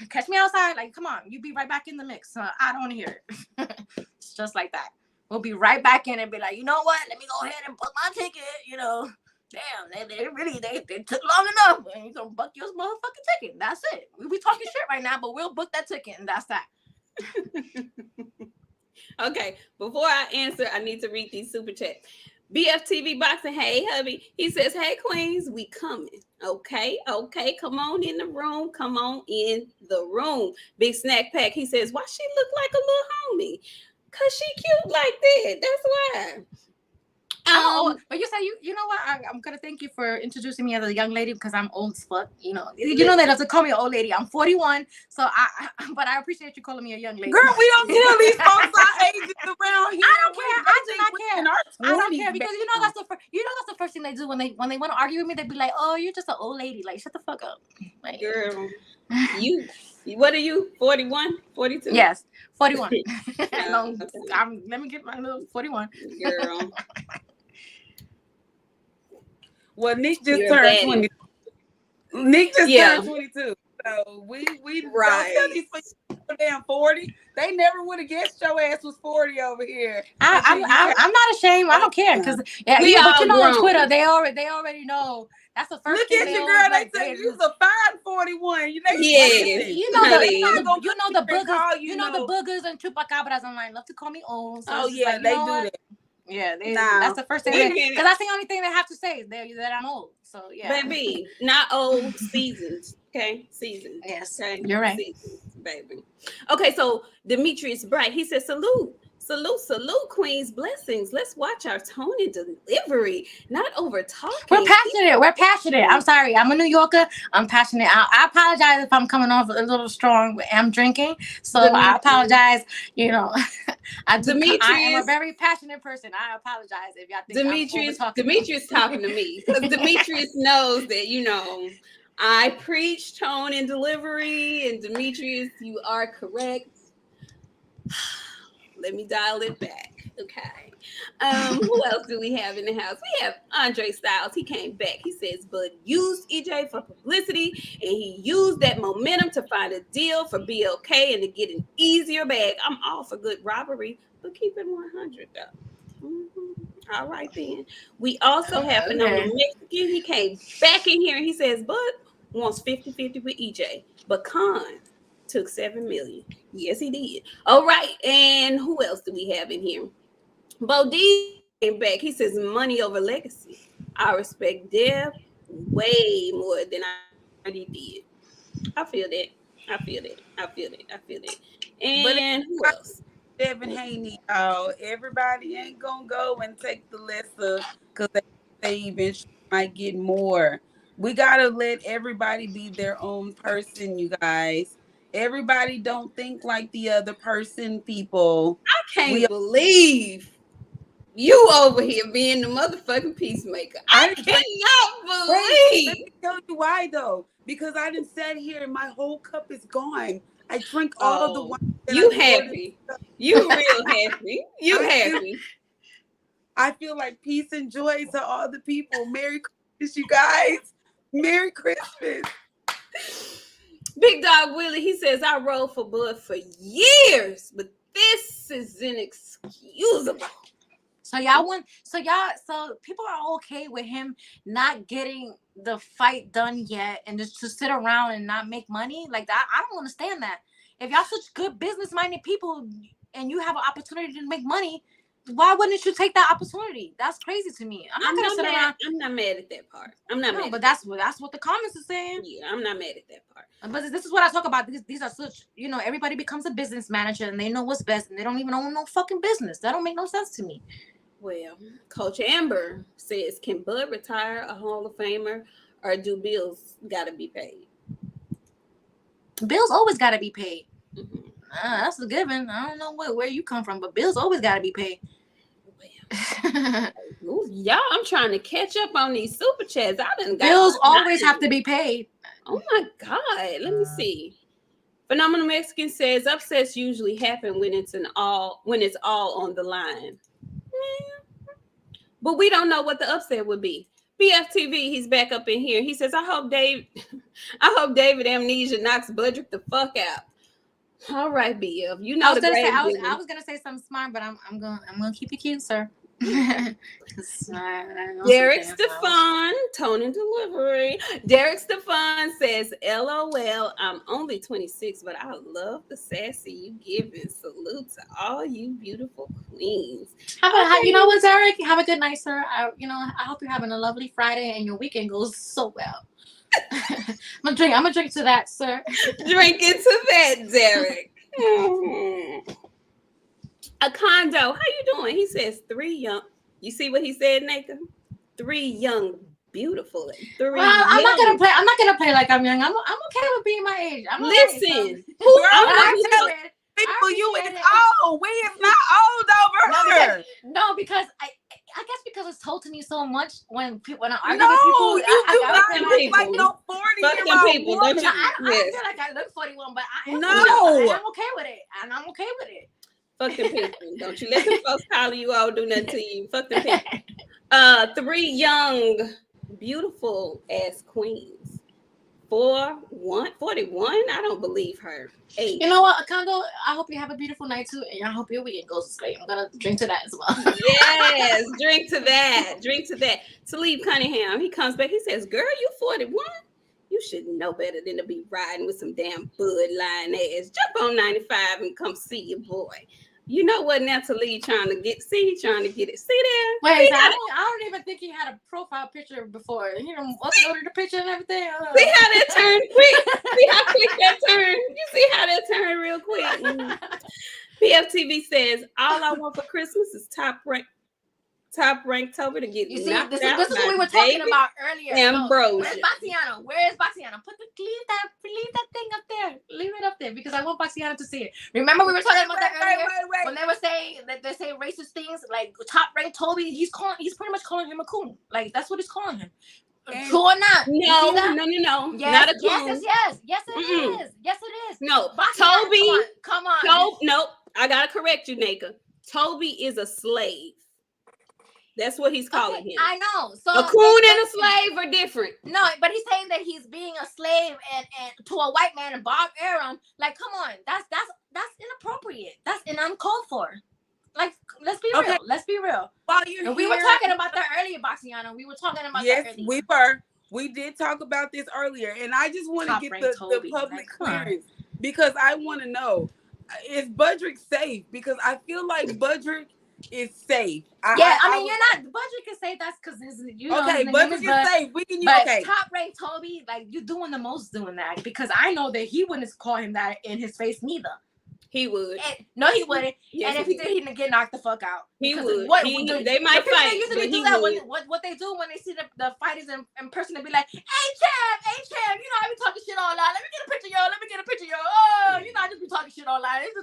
Catch me outside. Like, come on, you be right back in the mix. I don't want to hear it. It's just like that. We'll be right back in and be like, you know what? Let me go ahead and book my ticket. Damn, they took long enough. And you gonna book your motherfucking ticket. That's it. We be talking shit right now, but we'll book that ticket, and that's that. Okay, before I answer, I need to read these super chats. BFTV Boxing, hey hubby. He says, hey queens, we coming. Okay, come on in the room. Come on in the room. Big Snack Pack, he says, why she look like a little homie? Cause she cute like that. That's why. But you said you know what? I'm gonna thank you for introducing me as a young lady because I'm old as fuck. You know they doesn't call me an old lady. I'm 41, so but I appreciate you calling me a young lady. Girl, we don't tell these folks our ages around here. I don't care. I do not care. I don't care because Oh. that's the first thing they do when they want to argue with me. They be like, "Oh, you're just an old lady. Like, shut the fuck up." Like, girl, what are you? 41, 42? Yes, 41. No, Let me get my little 41. girl. Well, Nick just You're turned bad. 20. Nick just Yeah. turned 22. So we Right. don't tell these people damn 40. They never would have guessed your ass was 40 over here. I'm not ashamed. I don't care because We but all you know on grown. Twitter they already know. That's the first Look thing at they you, always girl. like. They say you's a fine 41. You know, Yes. You know honey. the boogers. You The boogers and chupacabras online love to call me old. So Oh it's yeah, like, they do that. Yeah, Nah. that's the first thing because that's the only thing they have to say is that I'm old. So yeah, Baby, not old, seasons. Okay, seasons. Yes, okay, you're right, seasons, baby. Okay, so Demetrius Bright, he said, "Salute, Queens, blessings. Let's watch our tone and delivery, not over talking." We're passionate. I'm sorry, I'm a New Yorker. I'm passionate. I apologize if I'm coming off a little strong. I'm drinking, so I apologize. You know, I am a very passionate person. I apologize if y'all think Demetrius talking to me because Demetrius knows that I preach tone and delivery, and Demetrius, you are correct. Let me dial it back. Okay. Who else do we have in the house? We have Andre Styles. He came back. He says, "Bud used EJ for publicity, and he used that momentum to find a deal for BLK and to get an easier bag. I'm all for good robbery, but keep it 100 though." All right then. We also have Phenomenal Mexican. He came back in here and he says, "Bud wants 50-50 with EJ, but Khan took $7 million." Yes, he did. All right, and who else do we have in here? Bo D came back. He says, "Money over legacy. I respect Dev way more than I already did." I feel that. And who else? Devin Haney, everybody ain't gonna go and take the lesser because they eventually might get more. We gotta let everybody be their own person, you guys. Everybody don't think like the other person, people. I can't believe you over here being the motherfucking peacemaker. I cannot believe. Let me tell you why though. Because I done sat here and my whole cup is gone. I drink all the wine. You happy? You real happy? You happy? I feel like peace and joy to all the people. Merry Christmas, you guys. Merry Christmas. Big Dog Willie, he says, "I rode for Bud for years, but this is inexcusable." So people are okay with him not getting the fight done yet and just to sit around and not make money like that. I don't understand that. If y'all such good business-minded people and you have an opportunity to make money, why wouldn't you take that opportunity? That's crazy to me. I'm not gonna sit around. I'm not mad at that part. I'm not mad. But that's what the comments are saying. Yeah, I'm not mad at that part. But this is what I talk about. These are such, everybody becomes a business manager and they know what's best and they don't even own no fucking business. That don't make no sense to me. Well, Coach Amber says, "Can Bud retire a Hall of Famer, or do bills got to be paid?" Bills always got to be paid. Mm-hmm. That's a given. I don't know where you come from, but bills always got to be paid. Ooh, y'all, I'm trying to catch up on these super chats. Bills always have to be paid. Oh my God. Let me see. Phenomenal Mexican says, "Upsets usually happen when it's all on the line." Yeah. But we don't know what the upset would be. BFTV, he's back up in here. He says, I hope David Amnesia knocks Budrick the fuck out." All right, BF. I was gonna say something smart, but I'm gonna keep it cute, sir. Derek Stefan, tone and delivery. Derek Stefan says, "LOL, I'm only 26, but I love the sassy you giving. Salute to all you beautiful queens." You know what, Derek? Have a good night, sir. I hope you're having a lovely Friday and your weekend goes so well. I'm gonna drink to that, sir. Drink into that, Derek. A condo, how you doing? He says 3 young. You see what he said, Nayka? 3 young, beautiful. 3 well, I'm not gonna play like I'm young. I'm okay with being my age. Listen, people, you is old. We is not old over here. No, because I guess because it's told to me so much when I argue no, with people. You do not look like no 40-year-old people. Don't you? I feel like I look 41, but no, I'm okay with it. and I'm okay with it. Fuck them people. Don't you let them folks call you out, do nothing to you. Fuck them people. 3 young, beautiful ass queens. 41. I don't believe her. 8. You know what, Kondo? I hope you have a beautiful night too, and I hope your weekend goes great. I'm gonna drink to that as well. Yes, drink to that. Drink to that. Talib Cunningham, he comes back. He says, "Girl, you 41. You should know better than to be riding with some damn Bud Line ass. Jump on 95 and come see your boy." You know what Natalie trying to get? See, he trying to get it. See there? Wait, See I don't even think he had a profile picture before. You know, uploaded the picture and everything. See how that turned quick? See how quick that turned? You see how that turned real quick? PFTV says, "All I want for Christmas is top ranked Toby to get You see, knocked this out is what we were talking about earlier. Ambrosia. Where's Baxiana? Where is Baxiana? Leave that thing up there. Leave it up there because I want Baxiana to see it. Remember we were talking about that earlier when they were saying that they say racist things like top ranked Toby. He's pretty much calling him a coon. Like that's what he's calling him. True or not? No. Yes, Not a coon. yes, it is. Yes, it is. No, Baxiana, Toby. Come on. Nope. I gotta correct you, Nayka. Toby is a slave. That's what he's calling him. I know. So a coon and a slave are different. No, but he's saying that he's being a slave and to a white man and Bob Arum. Like, come on, that's inappropriate. That's uncalled for. Like, let's be real. Let's be real. We were talking about that earlier, Baxiana. We were talking about that earlier. We were. We did talk about this earlier, and I just want to get the public clearance because I want to know, is Budrick safe? Because I feel like Budrick is safe. You're not. Budrick is safe. That's because Budrick is safe. We can use top ranked Toby. Like you're doing the most doing that because I know that he wouldn't call him that in his face neither. He would. No, he wouldn't. Yes, and if he did, he'd get knocked the fuck out. He would. They might fight. They usually do that. What they do when they see the fighters in person, they be like, "Hey champ, you know I be talking shit all out. Let me get a picture, y'all. Oh, you know I just be talking shit all out. It's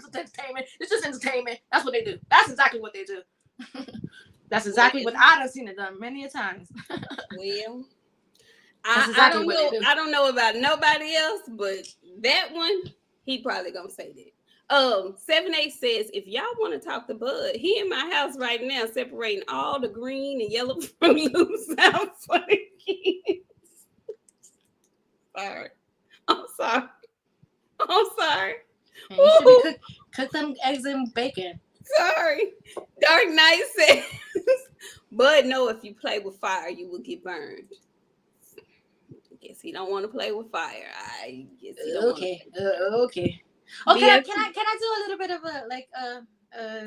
just entertainment. That's what they do. That's exactly what they do. That's exactly what I done seen it done many a times. Well, I don't know about nobody else, but that one, he probably gonna say that. 7-8 says, if y'all want to talk to Bud, he in my house right now separating all the green and yellow Fruit Loops out for the kids. I'm sorry. And you should be cook them eggs and bacon. Sorry. Dark Knight says, Bud know if you play with fire, you will get burned. Guess he don't want to play with fire. I guess he don't Okay. Okay, can I do a little bit of a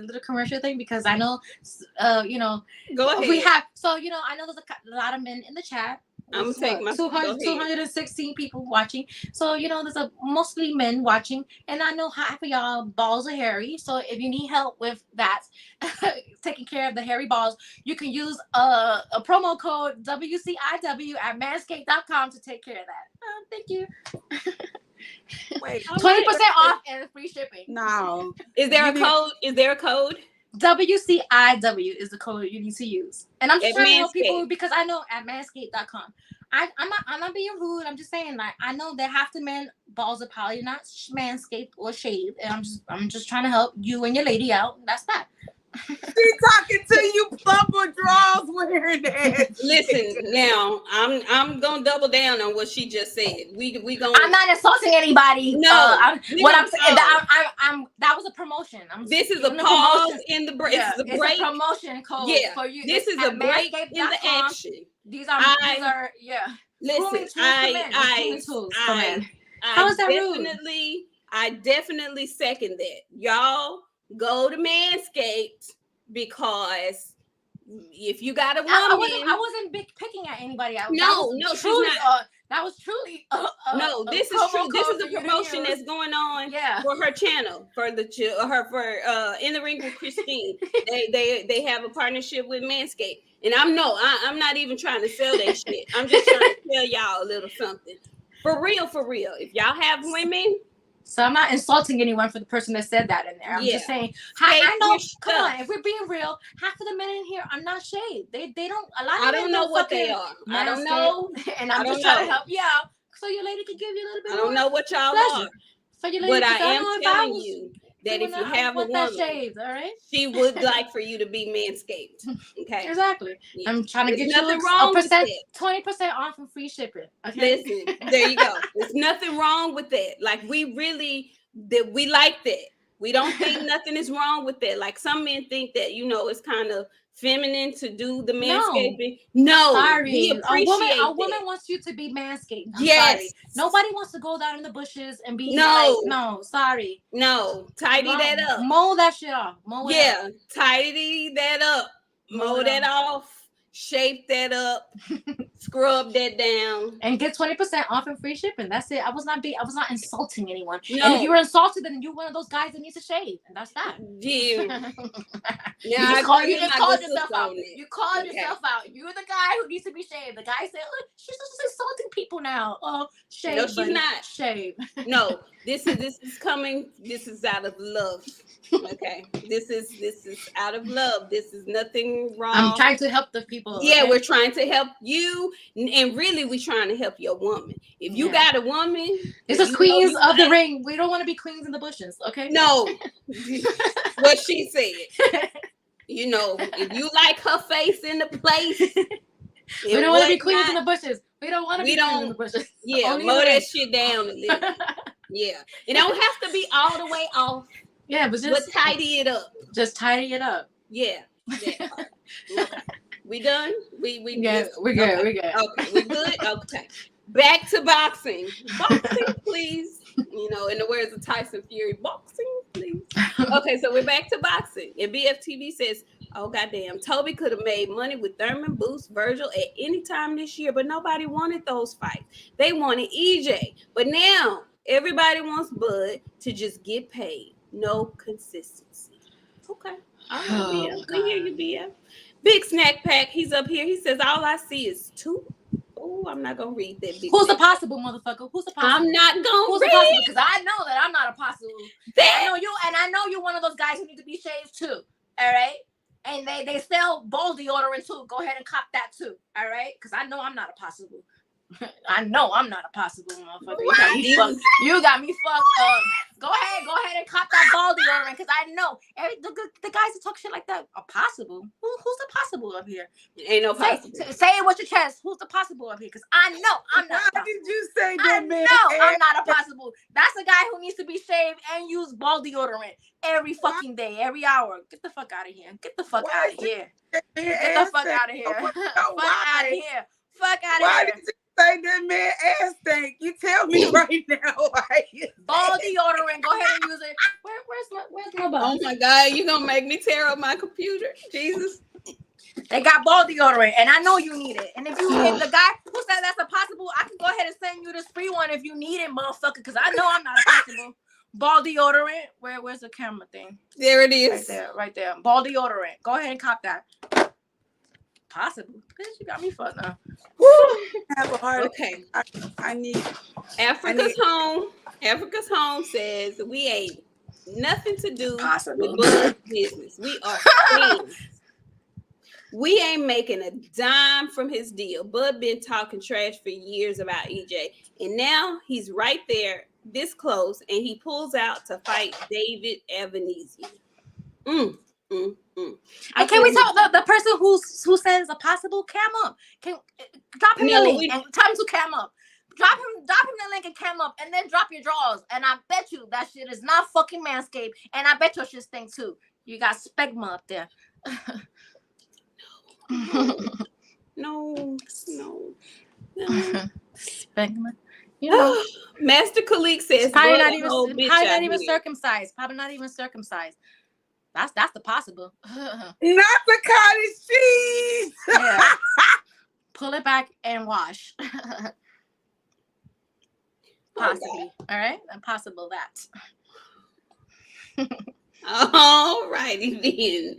little commercial thing because I know go ahead. We have I know there's a lot of men in the chat. I'm gonna take my 216 people watching. So there's mostly men watching, and I know half of y'all balls are hairy. So if you need help with that, taking care of the hairy balls, you can use a promo code WCIW at manscaped.com to take care of that. Thank you. Wait, 20% off and free shipping. No. Is there a code? WCIW is the code you need to use. And I'm just trying to help people because I know at manscaped.com. I'm not being rude. I'm just saying, like, I know that half the men balls are probably not manscaped or shaved. And I'm just trying to help you and your lady out. That's that. She talking to you, plumber draws wearing that. Listen, now I'm gonna double down on what she just said. I'm not insulting anybody. No, I'm saying that was a promotion. This is a pause in the break. Yeah, it's a break. A promotion code for you. This is a break in the action. These are Listen, How is that rude? I definitely second that. Y'all go to Manscaped because if you got a woman, I wasn't picking at anybody. That was truly this is true. This is a promotion that's going on for her channel for in the ring with Christine. they have a partnership with Manscaped, and I'm not even trying to sell that shit. I'm just trying to tell y'all a little something for real. If y'all have women. So I'm not insulting anyone for the person that said that in there. I'm just saying, I know. Come on, if we're being real, half of the men in here are not shaved. They don't. A lot of I don't know what they are. I don't know, and I'm just trying to help you out so your lady can give you a little bit. I don't know what y'all are. So your lady, but I am telling you that if you have a woman, that shaved, all right, she would like for you to be manscaped. Okay, exactly. Yeah. I'm trying to get you wrong with that. 20% off and free shipping. Okay, listen, there you go. There's nothing wrong with that. Like we like that. We don't think nothing is wrong with that. Like some men think that it's kind of feminine to do the manscaping. No, sorry. we appreciate a woman wants you to be manscaped. I'm yes. Sorry. Nobody wants to go down in the bushes and be no, sorry. No, tidy that up. Mow that shit off. Tidy that up. Mow that off. Shape that up. Scrub that down. And get 20% off and free shipping. That's it. I was not insulting anyone. No. And if you were insulted, then you're one of those guys that needs to shave. And that's that. Yeah. You just called yourself out. You called yourself out. You're the guy who needs to be shaved. The guy said, look, she's just insulting people now. Oh, shave. No, she's not. Shave. No, this is coming. This is out of love. Okay. This is out of love. This is nothing wrong. I'm trying to help the people. Yeah, okay? We're trying to help you. And really, we're trying to help your woman. If you got a woman. This is queens of the ring. We don't want to be queens in the bushes. Okay. No. What she said. If you like her face in the place. We don't want to be queens in the bushes. We don't want to be queens in the bushes. Yeah, mow that shit down a little. Yeah. It don't have to be all the way off. Yeah, but tidy it up. Just tidy it up. Yeah. Okay. We done? We're good. We're good. Okay, we're good. Okay. Back to boxing. Boxing, please. In the words of Tyson Fury, boxing, please. Okay, so we're back to boxing. And BFTV says, oh, goddamn, Toby could have made money with Thurman, Boost, Virgil at any time this year, but nobody wanted those fights. They wanted EJ. But now everybody wants Bud to just get paid. No consistency. Okay. All right, BF. We hear you, BF. Big Snack Pack, he's up here. He says, all I see is two. Oh, I'm not going to read that. Who's the possible, motherfucker? Who's the possible? I'm not going to read. Because I know that I'm not a possible. I know you, and I know you're one of those guys who need to be shaved too. All right? And they sell ball deodorant too. Go ahead and cop that too. All right? Because I know I'm not a possible. I know I'm not a possible motherfucker. You got me fucked up. Go ahead and cop that ball deodorant because I know the guys that talk shit like that are possible. Who's the possible up here? Ain't no possible. Say it with your chest. Who's the possible up here? Because I know I'm not. Why did you say that, man? No, I'm not a possible. That's a guy who needs to be shaved and use ball deodorant every fucking day, every hour. Get the fuck out of here. Get the fuck out of here. Get the fuck out of here. Fuck out of here. Fuck out of here. Say that man ass stank. You tell me right now. Ball deodorant. Go ahead and use it. Where's my ball? Oh my God, you gonna make me tear up my computer. Jesus. They got ball deodorant, and I know you need it. And if the guy who said that's a possible, I can go ahead and send you this free one if you need it, motherfucker. Because I know I'm not a possible. Ball deodorant. Where's the camera thing? There it is. Right there. Ball deodorant. Go ahead and cop that. Possible. Bitch, you got me fucked up. Okay. I need Africa's home. Africa's home says we ain't nothing to do with Bud's business. We are friends. We ain't making a dime from his deal. Bud been talking trash for years about EJ, and now he's right there, this close, and he pulls out to fight David Evanezy. And can we talk the person who says a possible cam up? Drop him the link and tell him to cam up. Drop him the link and cam up, and then drop your drawers. And I bet you that shit is not fucking Manscaped. And I bet your shit stinks too. You got spegma up there. No. Spegma. Master Khalik says probably not even circumcised. Probably not even circumcised. That's the possible. Not the cottage cheese. Yeah. Pull it back and wash. Possibly. All right? Impossible that. All righty then.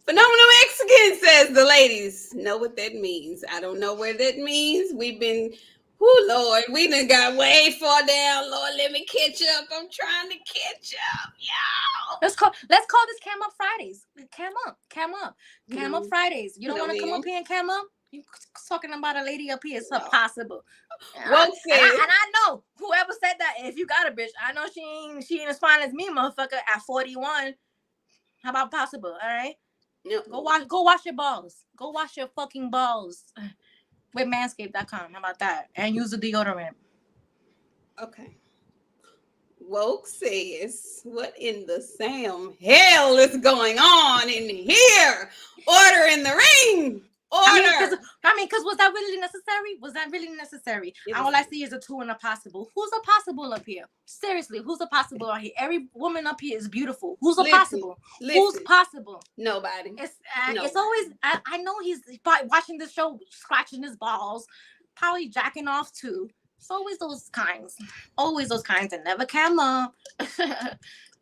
Phenomenal Mexican says the ladies know what that means. I don't know what that means. We've been, Lord, we done got way far down. Lord, let me catch up. I'm trying to catch up, y'all. Let's call this Cam Up Fridays. Cam up Fridays. You don't want to come up here and cam up? You talking about a lady up here? It's impossible. Woke says, and I know whoever said that. If you got a bitch, I know she ain't as fine as me, motherfucker. At 41, how about possible? All right, yep. go wash your balls. Go wash your fucking balls with Manscaped.com. How about that? And use the deodorant. Okay. Woke says, what in the Sam hell is going on in here? Order in the ring. Order. I mean, because was that really necessary? Was that really necessary? All I see is a 2 and a possible. Who's a possible up here? Seriously, who's a possible out here? Every woman up here is beautiful. Who's a possible? Who's possible? Nobody. It's always, I know he's watching the show, scratching his balls, probably jacking off too. It's always those kinds. Always those kinds that never come up.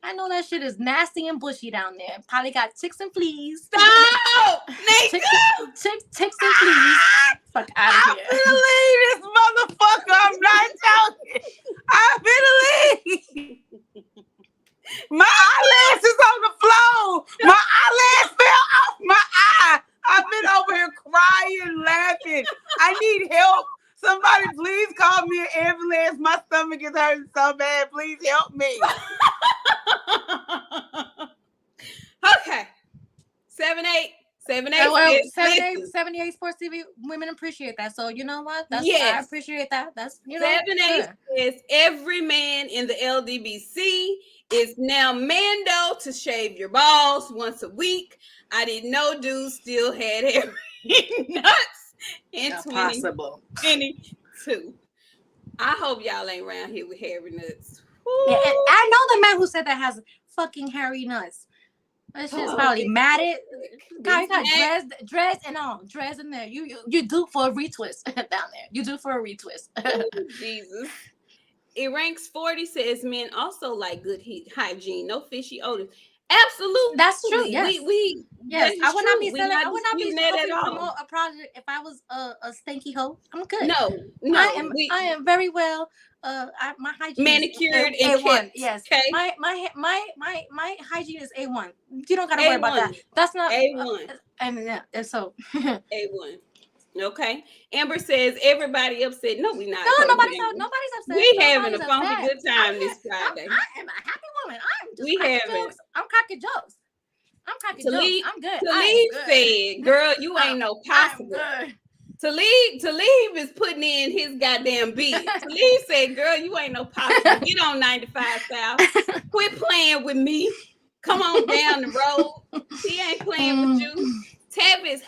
I know that shit is nasty and bushy down there. Probably got ticks and fleas. Stop! Ticks and fleas. Fuck out of here. I'm finna leave this motherfucker. I'm not joking. I'm finna leave. My eyelash is on the floor. My eyelash fell off my eye. I've been over here crying, laughing. I need help. Somebody please call me an ambulance. My stomach is hurting so bad. Please help me. Okay. 78 Sports TV women appreciate that. So you know what? I appreciate that. That's 78 says every man in the LDBC is now mando to shave your balls once a week. I didn't know dudes still had hairy nuts in 2022. I hope y'all ain't around here with hairy nuts. Yeah, I know the man who said that has fucking hairy nuts. That shit's probably matted. God, you got dreads and all. Dreads in there. You do for a retwist down there. You do for a retwist. Jesus. It ranks 40 says men also like good hygiene, no fishy odors. Absolutely, that's true. Yes, yes. I would not be selling. I would not be helping promote a project if I was a stinky hoe. I'm good. No. I am very well. My hygiene manicured is and A1. Yes. Okay. My hygiene is A1. You don't gotta worry about that. That's not A1. And so A1. Okay. Amber says everybody upset. No, we not. No, nobody's upset. We having a funky good time this Friday. I am a happy woman. I'm cracking jokes. I'm cracking jokes. I'm good. Talib said, girl, you ain't no possible. Talib is putting in his goddamn bid. Talib said, girl, you ain't no possible. Get on 95 South. Quit playing with me. Come on down the road. He ain't playing with you. Tavis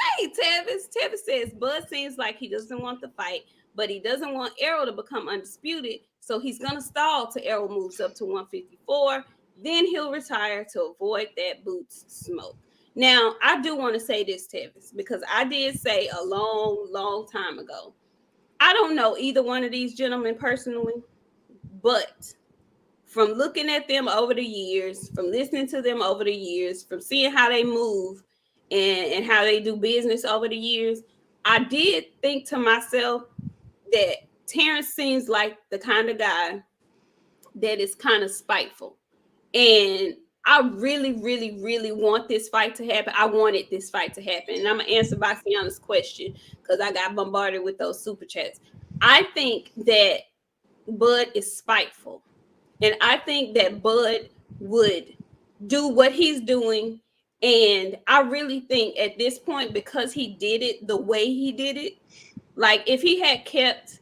says Bud seems like he doesn't want the fight, but he doesn't want Errol to become undisputed, so he's gonna stall till Errol moves up to 154. Then he'll retire to avoid that boots smoke. Now, I do want to say this, Tavis, because I did say a long time ago, I don't know either one of these gentlemen personally, but from looking at them over the years, from listening to them over the years, from seeing how they move and how they do business over the years, I did think to myself that Terence seems like the kind of guy that is kind of spiteful. And I really want this fight to happen. I wanted this fight to happen. And I'm going to answer Bastiana's question because I got bombarded with those super chats. I think that Bud is spiteful. And I think that Bud would do what he's doing. And I really think at this point, because he did it the way he did it, like if he had kept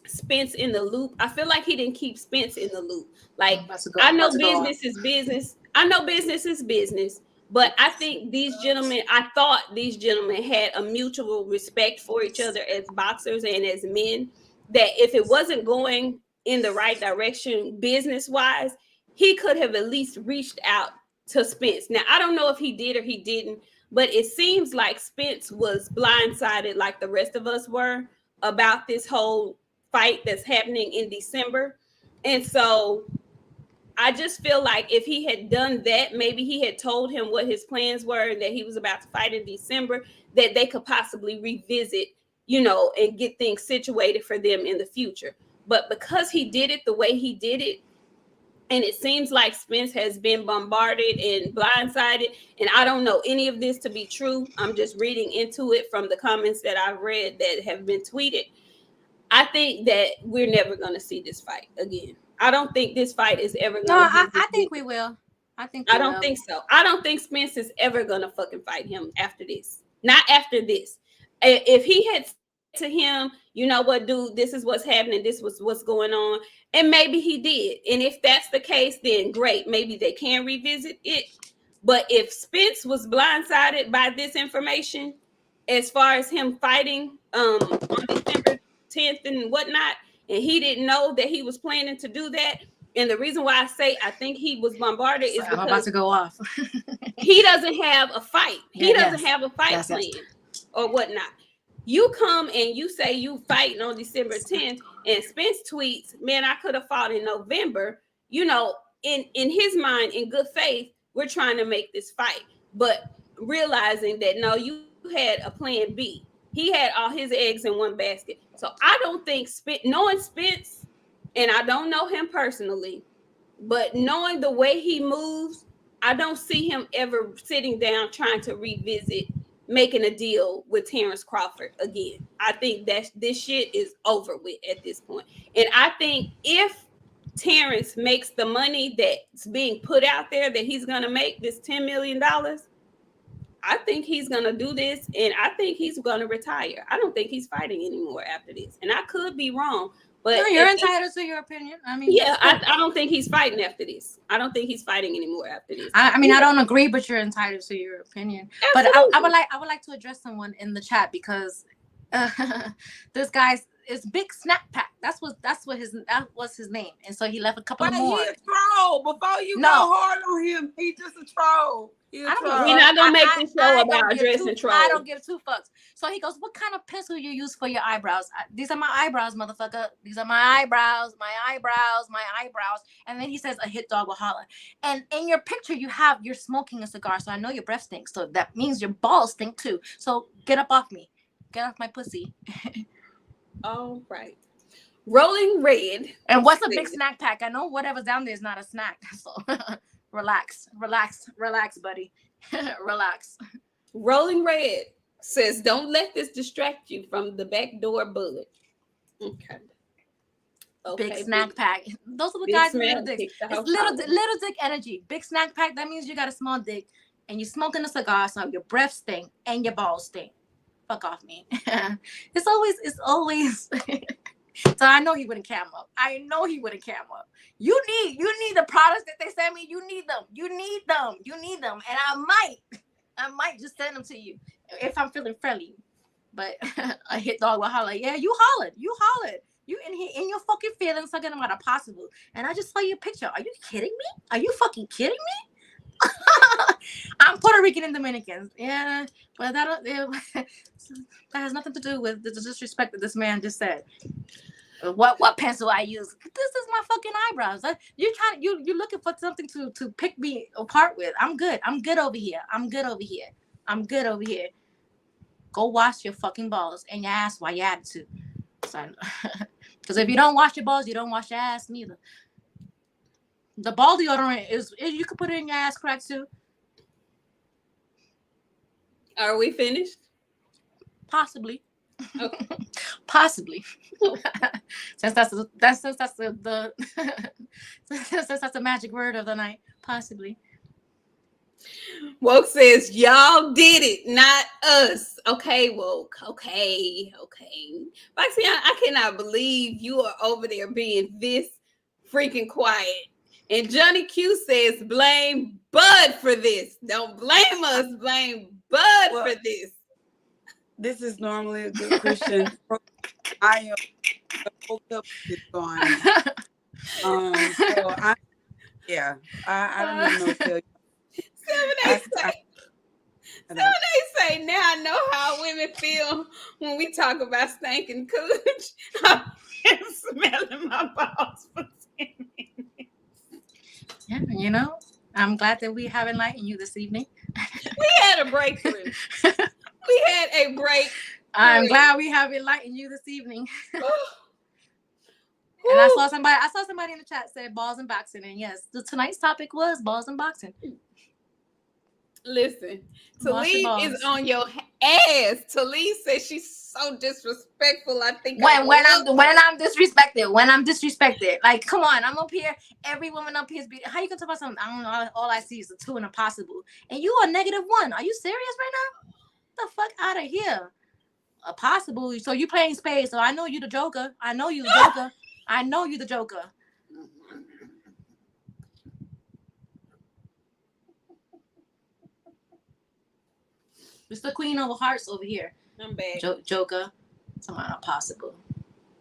Spence in the loop, I feel like he didn't keep Spence in the loop. Like, I know business is business. I know business is business. But I think I thought these gentlemen had a mutual respect for each other as boxers and as men, that if it wasn't going in the right direction business-wise, he could have at least reached out to Spence. Now, I don't know if he did or he didn't, but it seems like Spence was blindsided like the rest of us were about this whole fight that's happening in December. And so I just feel like if he had done that, maybe he had told him what his plans were and that he was about to fight in December, that they could possibly revisit, and get things situated for them in the future. But because he did it the way he did it, And it seems like Spence has been bombarded and blindsided. And I don't know any of this to be true. I'm just reading into it from the comments that I've read that have been tweeted. I think that we're never going to see this fight again. I don't think this fight is ever going to I think we will. I don't think so. I don't think Spence is ever going to fucking fight him after this. Not after this. If he had to him, you know what, dude, this is what's happening, this was what's going on, and maybe he did, and if that's the case, then great, maybe they can revisit it. But if Spence was blindsided by this information as far as him fighting on December 10th and whatnot, and he didn't know that he was planning to do that, and the reason why I say I think he was bombarded is because I'm about to go off. he doesn't have a fight. He doesn't have a fight plan or whatnot. You come and you say you fighting on December 10th, and Spence tweets, man, I could have fought in November. You know, in his mind, in good faith, we're trying to make this fight. But realizing that, no, you had a plan B. He had all his eggs in one basket. So I don't think, knowing Spence, and I don't know him personally, but knowing the way he moves, I don't see him ever sitting down trying to revisit making a deal with Terence Crawford again. I think that this shit is over with at this point. And I think if Terence makes the money that's being put out there that he's going to make, this $10 million, I think he's going to do this, and I think he's going to retire. I don't think he's fighting anymore after this. And I could be wrong, but no, you're entitled to your opinion. I mean, yeah, I don't think he's fighting after this. I don't think he's fighting anymore after this. I mean, I don't agree, but you're entitled to your opinion. Absolutely. But I would like to address someone in the chat because this guy's is Big Snack Pack. That was his name, and so he left a couple more. He's a troll. Before you go hard on him, he's just a troll. We're not gonna make this show about addressing trolls. I don't give two fucks. So he goes, "What kind of pencil you use for your eyebrows?" These are my eyebrows, motherfucker. These are my eyebrows, my eyebrows, my eyebrows. And then he says, "A hit dog will holler." And in your picture, you're smoking a cigar, so I know your breath stinks. So that means your balls stink too. So get up off me, get off my pussy. All right. Rolling Red. And what's a Big Snack Pack? I know whatever's down there is not a snack. So relax, buddy. Relax. Rolling Red says, don't let this distract you from the backdoor bullet. Okay. Big Snack Pack. Those are the guys with little dicks. It's little dick energy. Big Snack Pack, that means you got a small dick and you're smoking a cigar, so your breath stink and your balls stink. Fuck off me. It's always so I know he wouldn't cam up. You need the products that they send me. You need them. And I might just send them to you if I'm feeling friendly. But a hit dog will holler. Yeah, you hollered. You in your fucking feelings talking about a possible. And I just saw your picture. Are you kidding me? Are you fucking kidding me? I'm Puerto Rican and Dominican. Yeah, but that has nothing to do with the disrespect that this man just said. What pencil I use? This is my fucking eyebrows. You're looking for something to pick me apart with. I'm good over here. Go wash your fucking balls and your ass while you're at it too. Because if you don't wash your balls, you don't wash your ass neither. The ball deodorant is you could put it in your ass crack too. Are we finished? Possibly. Okay. Possibly. since that's the magic word of the night. Possibly. Woke says, y'all did it, not us. Okay, Woke. Okay. Foxy, I cannot believe you are over there being this freaking quiet. And Johnny Q says, blame Bud for this. Don't blame us. Blame Bud for this. This is normally a good Christian. I am woke up this gone. So I don't even know what to tell you. 7 say, now I know how women feel when we talk about stinking cooch. I've been smelling my balls for 10 minutes. Yeah, I'm glad that we have enlightened you this evening. We had a breakthrough. I'm glad we have enlightened you this evening. And I saw somebody in the chat said balls and boxing. And yes, tonight's topic was balls and boxing. Listen, Talib is on your ass. Talib says she's so disrespectful. I think when I'm disrespected. Like, come on, I'm up here. Every woman up here is how you gonna talk about something? I don't know. All I see is a 2 and a possible, and you are -1. Are you serious right now? Get the fuck out of here. A possible. So you playing spades. So I know you the Joker. I know you the Joker. It's the Queen of Hearts over here. I'm back. Joker. Somehow not possible.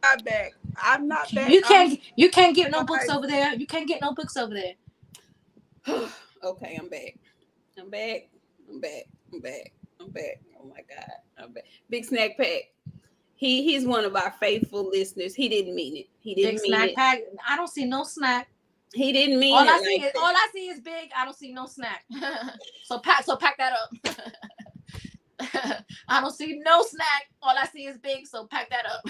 I'm back. I'm not back. You can't get no books over there. You can't get no books over there. Okay, I'm back. I'm back. Oh my God. I'm back. Big Snack Pack. He's one of our faithful listeners. He didn't mean it. Big Snack Pack. I don't see no snack. He didn't mean all it. All I see is big. I don't see no snack. So pack that up. I don't see no snack. All I see is big. So pack that up.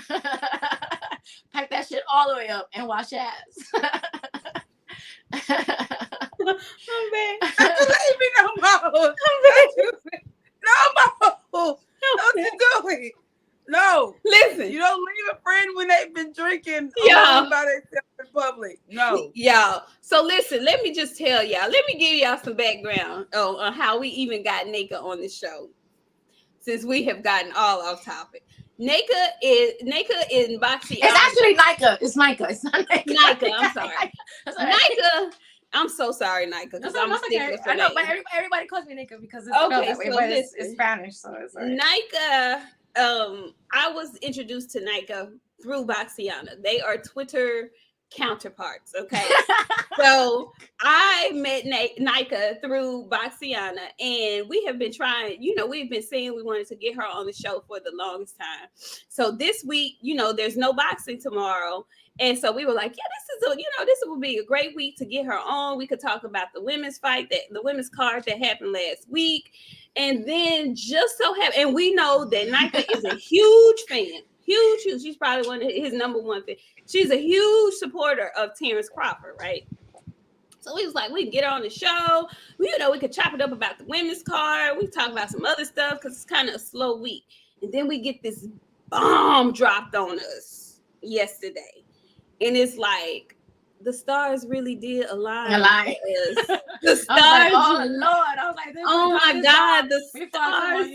Pack that shit all the way up and wash your ass. I'm back. Leave me no more. No more. Don't you do it. No. Listen. You don't leave a friend when they've been drinking Yeah. by themselves in public. No. Y'all. So listen, let me just tell y'all. Let me give y'all some background on how we even got Nayka on the show. Since we have gotten all off topic. Nayka in boxing. It's actually Nayka. It's Nayka. It's not Nayka. Nayka, I'm sorry. Nayka. I'm so sorry, Nayka, because I'm a stickler for I know, name. but everybody calls me Nayka because it's okay, that way, so but it's Spanish, so it's right. Nayka. I was introduced to Nayka through Boxiana. They are Twitter counterparts. Okay. So I met Nayka through Boxiana, and we have been trying, we've been saying we wanted to get her on the show for the longest time. So this week, there's no boxing tomorrow. And so we were like, yeah, this will be a great week to get her on. We could talk about the women's fight, the women's card that happened last week. And then just so happen, and we know that Nayka is a huge fan. Huge. She's probably one of his number one fan. She's a huge supporter of Terence Crawford, right? So we was like, we can get her on the show. We could chop it up about the women's card. We talk about some other stuff because it's kind of a slow week. And then we get this bomb dropped on us yesterday. And it's like, the stars really did align. The stars. I was like, oh Lord. I was like, oh my God, the stars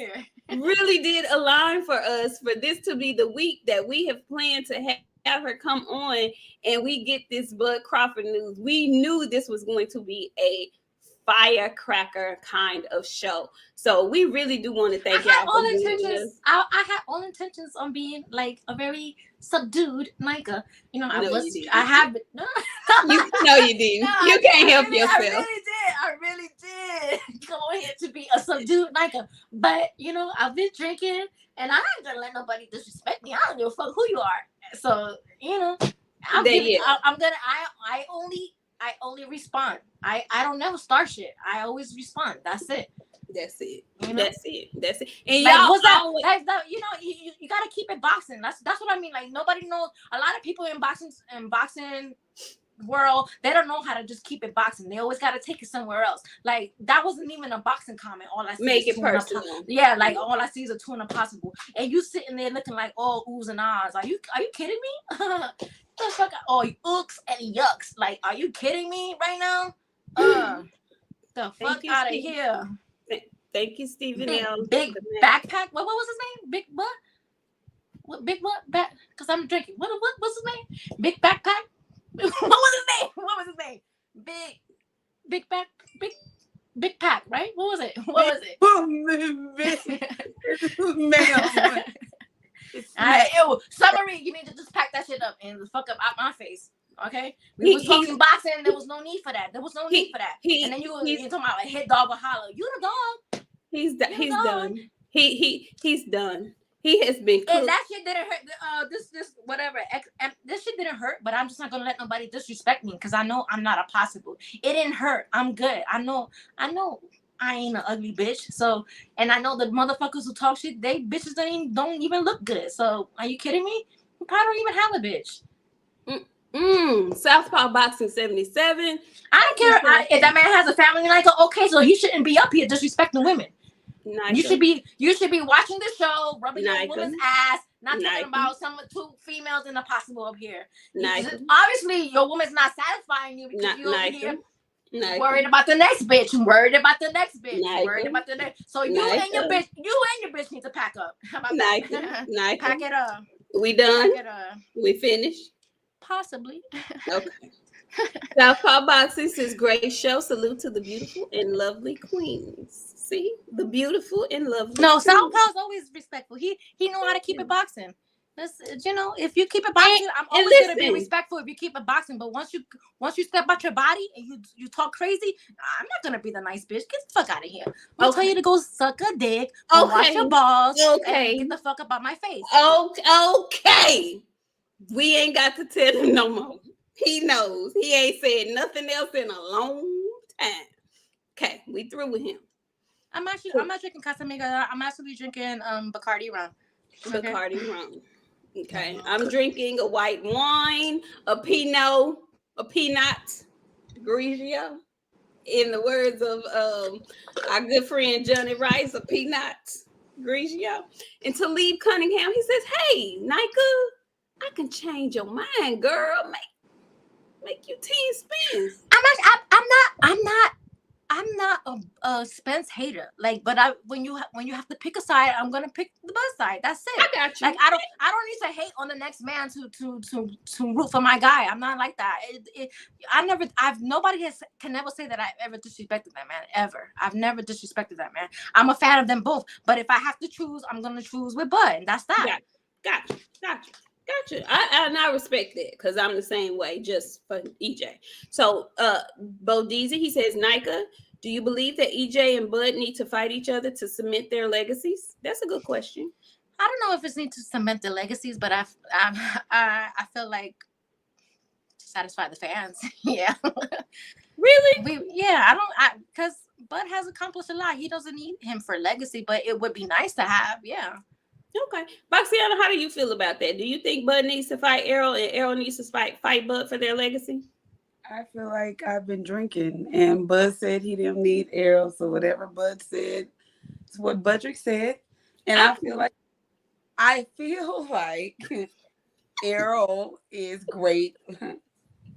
really did align for us for this to be the week that we have planned to have her come on and we get this Bud Crawford news. We knew this was going to be a firecracker kind of show. So we really do want to thank y'all for doing this. I had all intentions on being like a very subdued Nayka. You didn't. No, you didn't. No, you can't help yourself. I really did go ahead to be a subdued Nayka. But I've been drinking and I ain't gonna let nobody disrespect me. I don't give a fuck who you are. So, I only respond. I don't never start shit. I always respond. That's it. That's it. That's it. And like, y'all, you gotta keep it boxing. That's what I mean. Like nobody knows. A lot of people in boxing world, they don't know how to just keep it boxing. They always gotta take it somewhere else. Like that wasn't even a boxing comment. All I see make is it personal. Yeah, like all I see is a 2 and a possible. And you sitting there looking like all oohs and ahs. Are you kidding me? The fuck? Oh, ooks and yucks. Like, are you kidding me right now? The fuck out of here. Thank you, Stephen L. Big backpack. What was his name? Big what? What big what? Back? Because I'm drinking. What's his name? Big backpack. What was his name? Big back. Big pack. Right? What was it? Summary. You need to just pack that shit up and fuck up out my face. Okay, we was talking boxing. There was no need for that. And then you're talking about a hit dog or hollow. You the dog. He's done. He's done. He has been. And that shit didn't hurt. This whatever. This shit didn't hurt. But I'm just not gonna let nobody disrespect me because I know I'm not a possible. It didn't hurt. I'm good. I know. I ain't an ugly bitch. So, and I know the motherfuckers who talk shit, they bitches don't even look good. So, are you kidding me? You probably don't even have a bitch. Southpaw Boxing 77. I don't care if that man has a family like okay, so he shouldn't be up here disrespecting women. Nayka. You should be watching the show, rubbing your Nayka. woman's ass, not talking Nayka. about two females in the possible up here. Nayka. Obviously, your woman's not satisfying you because you over Nayka. here Nayka. worried about the next bitch, worried about the next bitch, Nayka. worried about the next. So you Nayka. and your bitch need to pack up. How about Nayka. that? Nayka. Pack it up. We done? Pack it up. We finished? Possibly. Okay. Southpaw Boxing says, great show. Salute to the beautiful and lovely queens. See? The beautiful and lovely No, queens. Southpaw's always respectful. He know how to keep it boxing. That's, if you keep it boxing, I'm always gonna be respectful if you keep it boxing. But once you step out your body and you talk crazy, I'm not gonna be the nice bitch. Get the fuck out of here. I'll tell you to go suck a dick, wash your balls, and get the fuck up out my face. Okay. We ain't got to tell him no more. He knows. He ain't said nothing else in a long time. Okay, we through with him. I'm not drinking Casamiga. I'm actually drinking Bacardi rum. Okay. Bacardi rum. Okay. I'm drinking a white wine, a Pinot Grigio. In the words of our good friend Johnny Rice, a Pinot Grigio. And Talib Cunningham, he says, hey, Nayka, I can change your mind, girl. Make you 10 spins. I'm not a Spence hater. Like, but when you have to pick a side, I'm gonna pick the Bud side. That's it. I got you. Like, I don't need to hate on the next man to root for my guy. I'm not like that. Nobody can never say that I've ever disrespected that man ever. I've never disrespected that man. I'm a fan of them both. But if I have to choose, I'm gonna choose with Bud. And that's that. Gotcha. I respect that because I'm the same way, just for EJ. So, Bo Deezy, he says, Nayka, do you believe that EJ and Bud need to fight each other to cement their legacies? That's a good question. I don't know if it's need to cement their legacies, but I feel like to satisfy the fans. Yeah. Really? Because Bud has accomplished a lot. He doesn't need him for legacy, but it would be nice to have. Yeah. Okay. Boxiana, how do you feel about that? Do you think Bud needs to fight Errol and Errol needs to fight Bud for their legacy? I feel like I've been drinking and Bud said he didn't need Errol. So whatever Bud said is what Budrick said. And I feel like Errol is great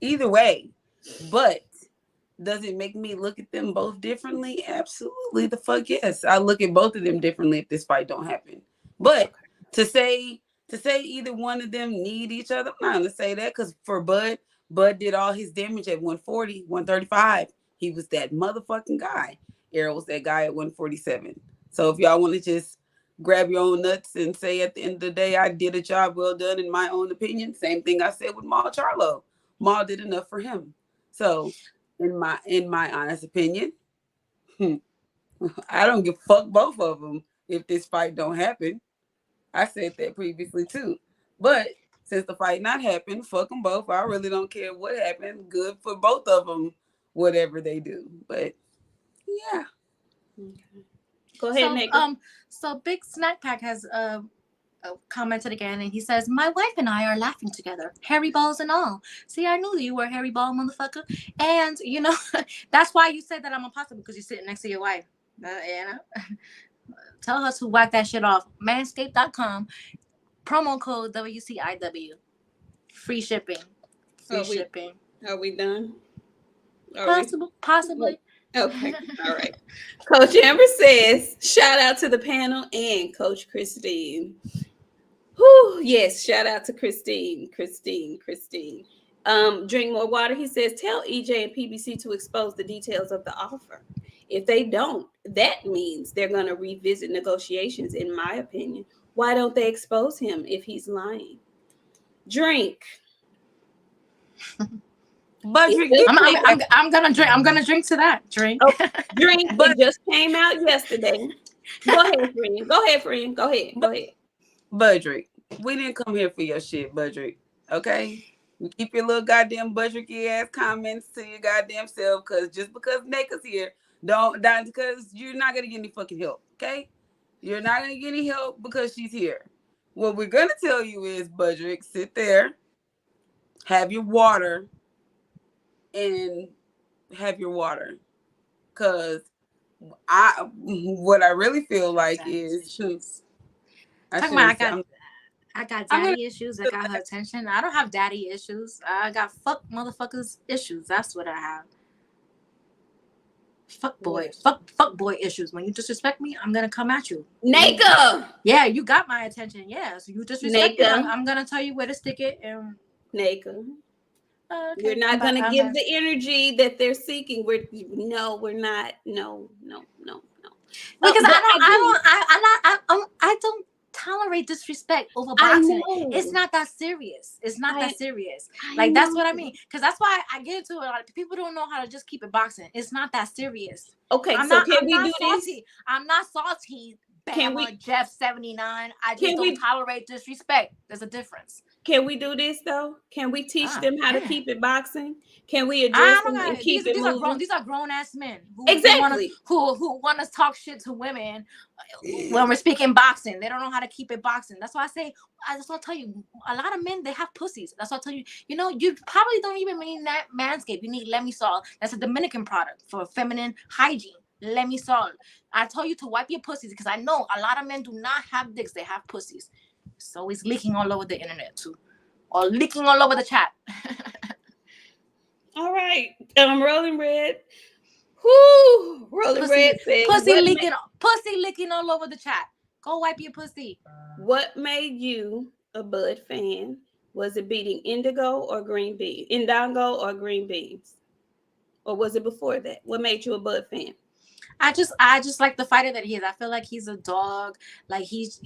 either way. But does it make me look at them both differently? Absolutely the fuck yes. I look at both of them differently if this fight don't happen. But to say either one of them need each other, I'm not gonna say that because for Bud did all his damage at 140, 135. He was that motherfucking guy. Errol was that guy at 147. So if y'all want to just grab your own nuts and say at the end of the day, I did a job well done in my own opinion. Same thing I said with Maul Charlo. Maul did enough for him. So in my honest opinion, I don't give a fuck both of them if this fight don't happen. I said that previously too. But since the fight not happened, fuck them both. I really don't care what happened. Good for both of them, whatever they do. But yeah. Okay. Go ahead, Nayka. So Big Snack Pack has commented again, and he says, my wife and I are laughing together, hairy balls and all. See, I knew you were a hairy ball, motherfucker. And, that's why you said that I'm impossible, because you're sitting next to your wife. Tell her to whack that shit off. Manscaped.com. Promo code WCIW. Free shipping. Shipping. Are we done? Possibly. Okay. All right. Coach Amber says, shout out to the panel and Coach Christine. Whew, yes, shout out to Christine. Drink more water. He says, tell EJ and PBC to expose the details of the offer. If they don't, that means they're going to revisit negotiations, in my opinion. Why don't they expose him if he's lying? Drink. But I'm gonna drink to that. Drink. Oh, drink. But just came out yesterday. Go ahead, friend. Go ahead. Budrick, we didn't come here for your shit, Budrick. Okay? You keep your little goddamn Budricky ass comments to your goddamn self, because just because Nayka's here, because you're not gonna get any fucking help. Okay? You're not gonna get any help because she's here. What we're gonna tell you is, Budrick, sit there, have your water, and have your water. Cause what I really feel like is, talking about I got daddy issues. I got her attention. I don't have daddy issues. I got fuck motherfuckers issues. That's what I have. Fuck boy issues. When you disrespect me, I'm gonna come at you. Nayka. Yeah, you got my attention. Yeah, so you disrespect me, Nayka. I'm gonna tell you where to stick it. And Nayka. okay, You're not gonna give the energy that they're seeking. We're not. No. Because I don't tolerate disrespect over boxing. It's not that serious. Like that's what I mean. Because that's why I get into it. Like, people don't know how to just keep it boxing. It's not that serious. Okay, I'm not salty. This? I'm not salty. Bama, Jeff 79. I just don't tolerate disrespect. There's a difference. Can we do this though? Can we teach them how to keep it boxing? Can we address them and keep it moving? These are grown ass men who want to talk shit to women when we're speaking boxing. They don't know how to keep it boxing. That's why I say. That's why I tell you. A lot of men, they have pussies. That's why I tell you. You know, you probably don't even mean that Manscaped. You need Lemisol. That's a Dominican product for feminine hygiene. Lemisol. I tell you to wipe your pussies because I know a lot of men do not have dicks. They have pussies. So it's leaking all over the internet too, or leaking all over the chat. All right, Rolling Red. Whoo, Rolling Red says pussy leaking all over the chat. Go wipe your pussy. What made you a Bud fan? Was it beating Indigo or Green Beans, or was it before that? What made you a Bud fan? I just like the fighter that he is. I feel like he's a dog. Like he's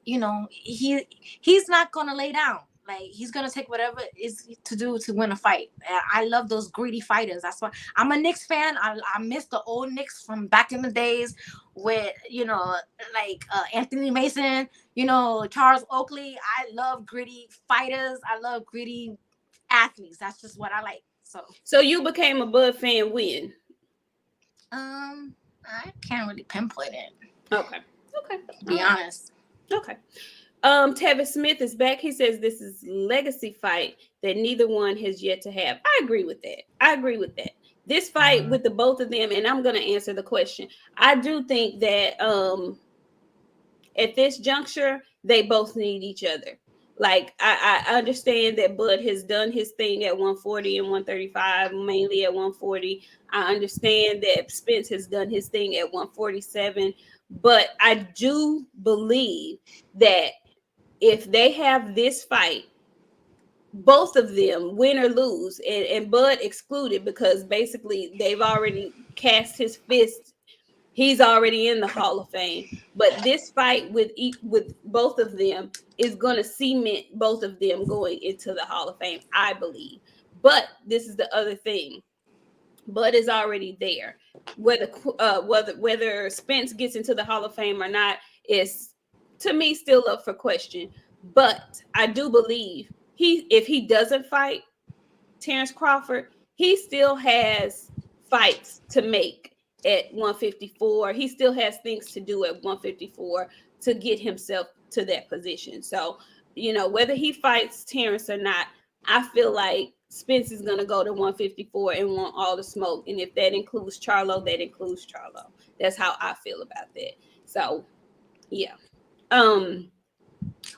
you know, he's not gonna lay down. Like he's gonna take whatever is to do to win a fight. I love those greedy fighters. That's why I'm a Knicks fan. I miss the old Knicks from back in the days with, you know, like Anthony Mason, you know, Charles Oakley. I love gritty fighters. I love gritty athletes. That's just what I like. So you became a Bud fan when? I can't really pinpoint it. Okay. To be honest. Okay. Tevin Smith is back. He says this is legacy fight that neither one has yet to have. I agree with that. This fight with the both of them, and I'm going to answer the question. I do think that at this juncture, they both need each other. Like, I understand that Bud has done his thing at 140 and 135, mainly at 140. I understand that Spence has done his thing at 147. But I do believe that if they have this fight, both of them, win or lose, and Bud excluded because basically they've already cast his fist. He's already in the Hall of Fame. But this fight with both of them is going to cement both of them going into the Hall of Fame, I believe. But this is the other thing. Bud is already there. Whether Spence gets into the Hall of Fame or not is, to me, still up for question. But I do believe if he doesn't fight Terence Crawford, he still has fights to make at 154. He still has things to do at 154 to get himself to that position. So, you know, whether he fights Terence or not, I feel like Spence is going to go to 154 and want all the smoke. And if that includes Charlo, that includes Charlo. That's how I feel about that. So, yeah.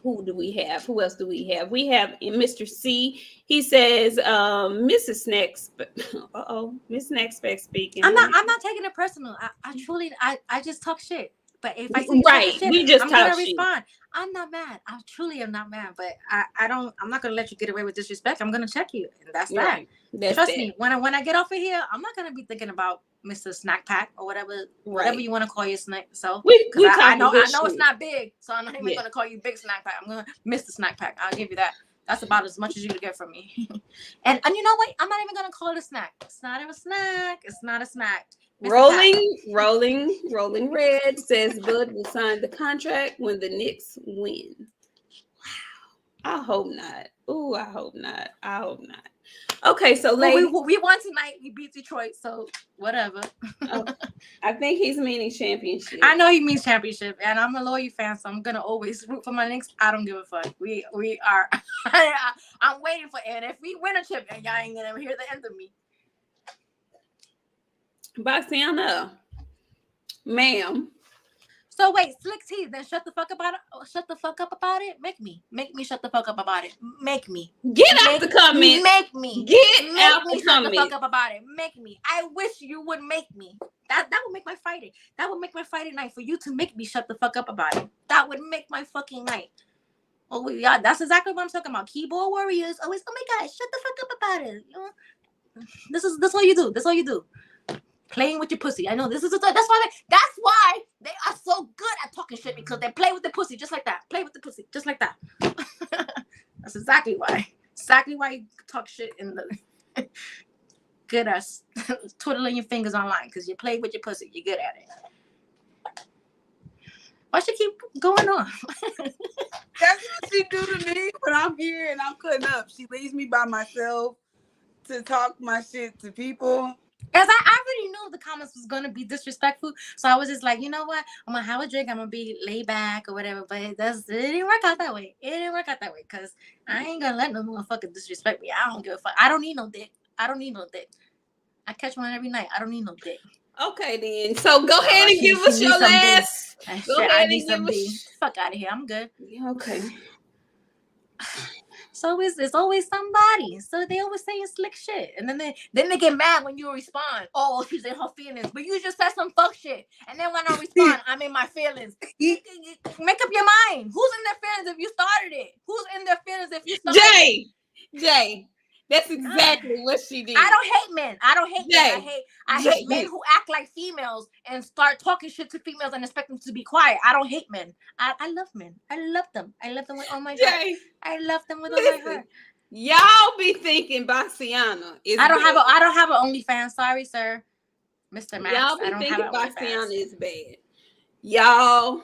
Who do we have? Who else do we have? We have Mr. C. He says, Mrs. Snacks. Miss Snacks speaking. I'm not taking it personal. I truly just talk shit. But if I see shit, I'm gonna respond. I'm not mad. I truly am not mad. But I'm not gonna let you get away with disrespect. I'm gonna check you, and that's that. Trust me. When I get off of here, I'm not gonna be thinking about Mr. Snack Pack or whatever you want to call your snack. So I know it's not big, so I'm not even gonna call you Big Snack Pack. I'm gonna Mr. Snack Pack. I'll give you that. That's about as much as you can get from me. and you know what? I'm not even gonna call it a snack. It's not a snack. It's not a snack. Rolling Red says Bud will sign the contract when the Knicks win. Wow. I hope not. Ooh, I hope not. I hope not. Okay, so Well, ladies, we won tonight. We beat Detroit, so whatever. okay. I think he's meaning championship. I know he means championship, and I'm a loyal fan, so I'm gonna always root for my Knicks. I don't give a fuck. We are. I'm waiting for it. And if we win a chip, and y'all ain't gonna hear the end of me. Boxiana, ma'am. So wait, Slick T, then shut the fuck about it. Shut the fuck up about it. Make me shut the fuck up about it. Make me Get out the comments. Make me Get make out me the shut comments. the fuck up about it. Make me. I wish you would make me. That would make my Friday. That would make my Friday night for you to make me shut the fuck up about it. That would make my fucking night. Oh yeah, that's exactly what I'm talking about. Keyboard warriors always. Oh my god, shut the fuck up about it. You know, this all you do. That's all you do. Playing with your pussy. I know this is that's why they are so good at talking shit, because they play with the pussy just like that. Play with the pussy just like that. That's exactly why. Exactly why you talk shit in the good at twiddling your fingers online, because you play with your pussy. You're good at it. Why she keep going on? That's what she do to me when I'm here and I'm cutting up. She leaves me by myself to talk my shit to people. Because I already knew the comments was going to be disrespectful. So I was just like, you know what? I'm going to have a drink. I'm going to be laid back or whatever. But it didn't work out that way. It didn't work out that way, because I ain't going to let no motherfucker disrespect me. I don't give a fuck. I don't need no dick. I don't need no dick. I catch one every night. I don't need no dick. Okay, then. So go ahead and give us your last. Go ahead and give us. Fuck out of here. I'm good. Yeah, okay. So it's always somebody. So they always saying slick shit, and then they get mad when you respond. Oh, she's in her feelings, but you just said some fuck shit. And then when I respond, I'm in my feelings. Make up your mind. Who's in their feelings if you started it? Who's in their feelings if you started it? Jay. That's exactly what she did. I don't hate men. I hate men who act like females and start talking shit to females and expect them to be quiet. I don't hate men. I love men. I love them. I love them with all my heart. I love them with all my heart. Y'all be thinking Boxiana is I don't have an OnlyFans. Sorry, sir. Mr. Max. Y'all be I don't thinking have Boxiana is bad. Y'all,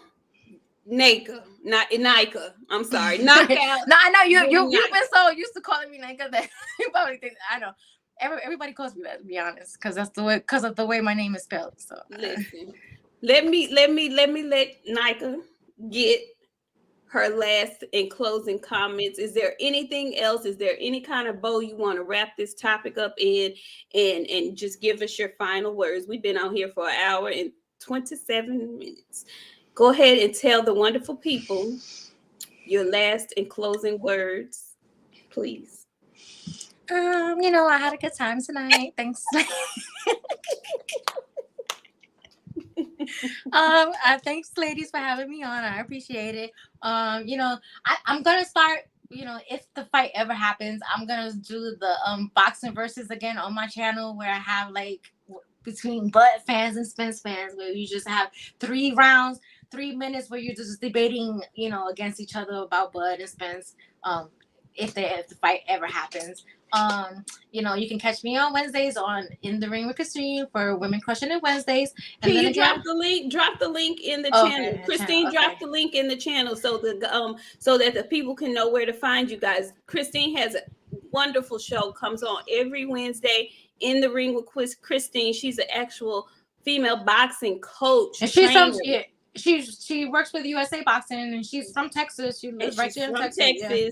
Nayka, not Nayka. I'm sorry, knockout. No, I know you've been so used to calling me Nayka that you probably think I know. Everybody calls me that, to be honest, because of the way my name is spelled. So listen, let me let Nayka get her last and closing comments. Is there anything else? Is there any kind of bow you want to wrap this topic up in, and just give us your final words? We've been out here for an hour and 27 minutes. Go ahead and tell the wonderful people your last and closing words, please. I had a good time tonight. Thanks. Thanks, ladies, for having me on. I appreciate it. I'm gonna start. If the fight ever happens, I'm gonna do the boxing versus again on my channel, where I have like between Bud fans and Spence fans, where you just have 3 rounds, 3 minutes, where you're just debating, against each other about Bud and Spence. If the fight ever happens. You can catch me on Wednesdays on In the Ring with Christine for Women Crushing It Wednesdays. And Can then you again, drop the link in the channel? Christine, drop the link in the channel so that the people can know where to find you guys. Christine has a wonderful show, comes on every Wednesday, In the Ring with Christine. She's an actual female boxing coach. And she works with USA Boxing, and she's from Texas. She lives right here in Texas. Yeah.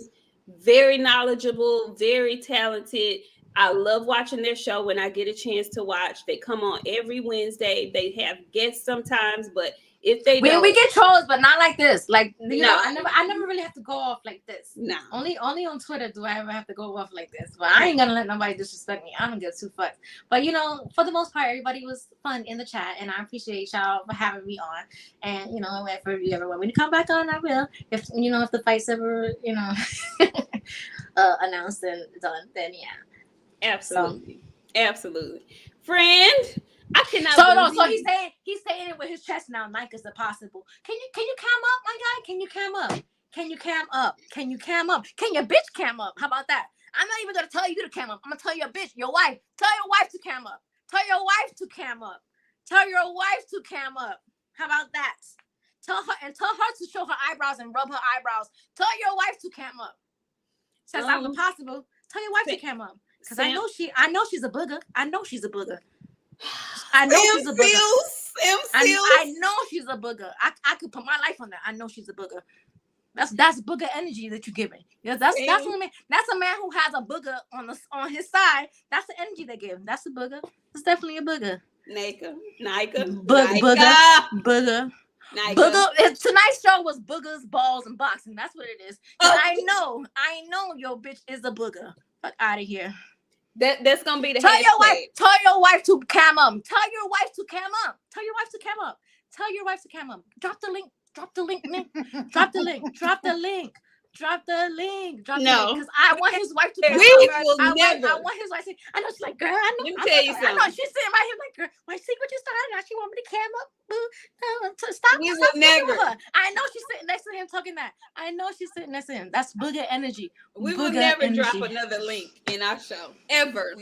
Very knowledgeable, very talented. I love watching their show when I get a chance to watch. They come on every Wednesday. They have guests sometimes, but if they don't, we get trolls, but not like this. Like I never really have to go off like this. No. Only on Twitter do I ever have to go off like this. But I ain't gonna let nobody disrespect me. I don't get too fucked. But for the most part, everybody was fun in the chat, and I appreciate y'all for having me on. And if you ever want me to come back on, I will. If if the fight's ever announced and done, then yeah. Absolutely. Absolutely. Friend, I cannot. So he's saying it with his chest now. Nayka's impossible. Can you cam up, my guy? Can you cam up? Can you cam up? Can you cam up? Can your bitch cam up? How about that? I'm not even gonna tell you to cam up. I'm gonna tell your bitch, your wife. Tell your wife to cam up. Tell your wife to cam up. Tell your wife to cam up. How about that? Tell her to show her eyebrows and rub her eyebrows. Tell your wife to cam up. Says I'm impossible. Tell your wife to cam up. Because I know she's a booger. I know she's a booger. I know she's a booger. I know she's a booger. I could put my life on that. I know she's a booger. That's booger energy that you're giving. Yeah, that's what I mean. That's a man who has a booger on his side. That's the energy they give. That's a booger. It's definitely a booger. Nayka. Booger. Tonight's show was boogers, balls, and boxing. That's what it is. I know your bitch is a booger. Fuck out of here. That's gonna be the tell your wife to cam up. Tell your wife to cam up. Drop the link. No, because I want his wife to. I want his wife to say, I know she's like, girl. I know. Let me tell you something. I know she's sitting right here like, girl. Why see what you started? Now she want me to cam up. Stop. We will never. Her. I know she's sitting next to him talking that. I know she's sitting next to him. That's booger energy. We will never drop another link in our show ever.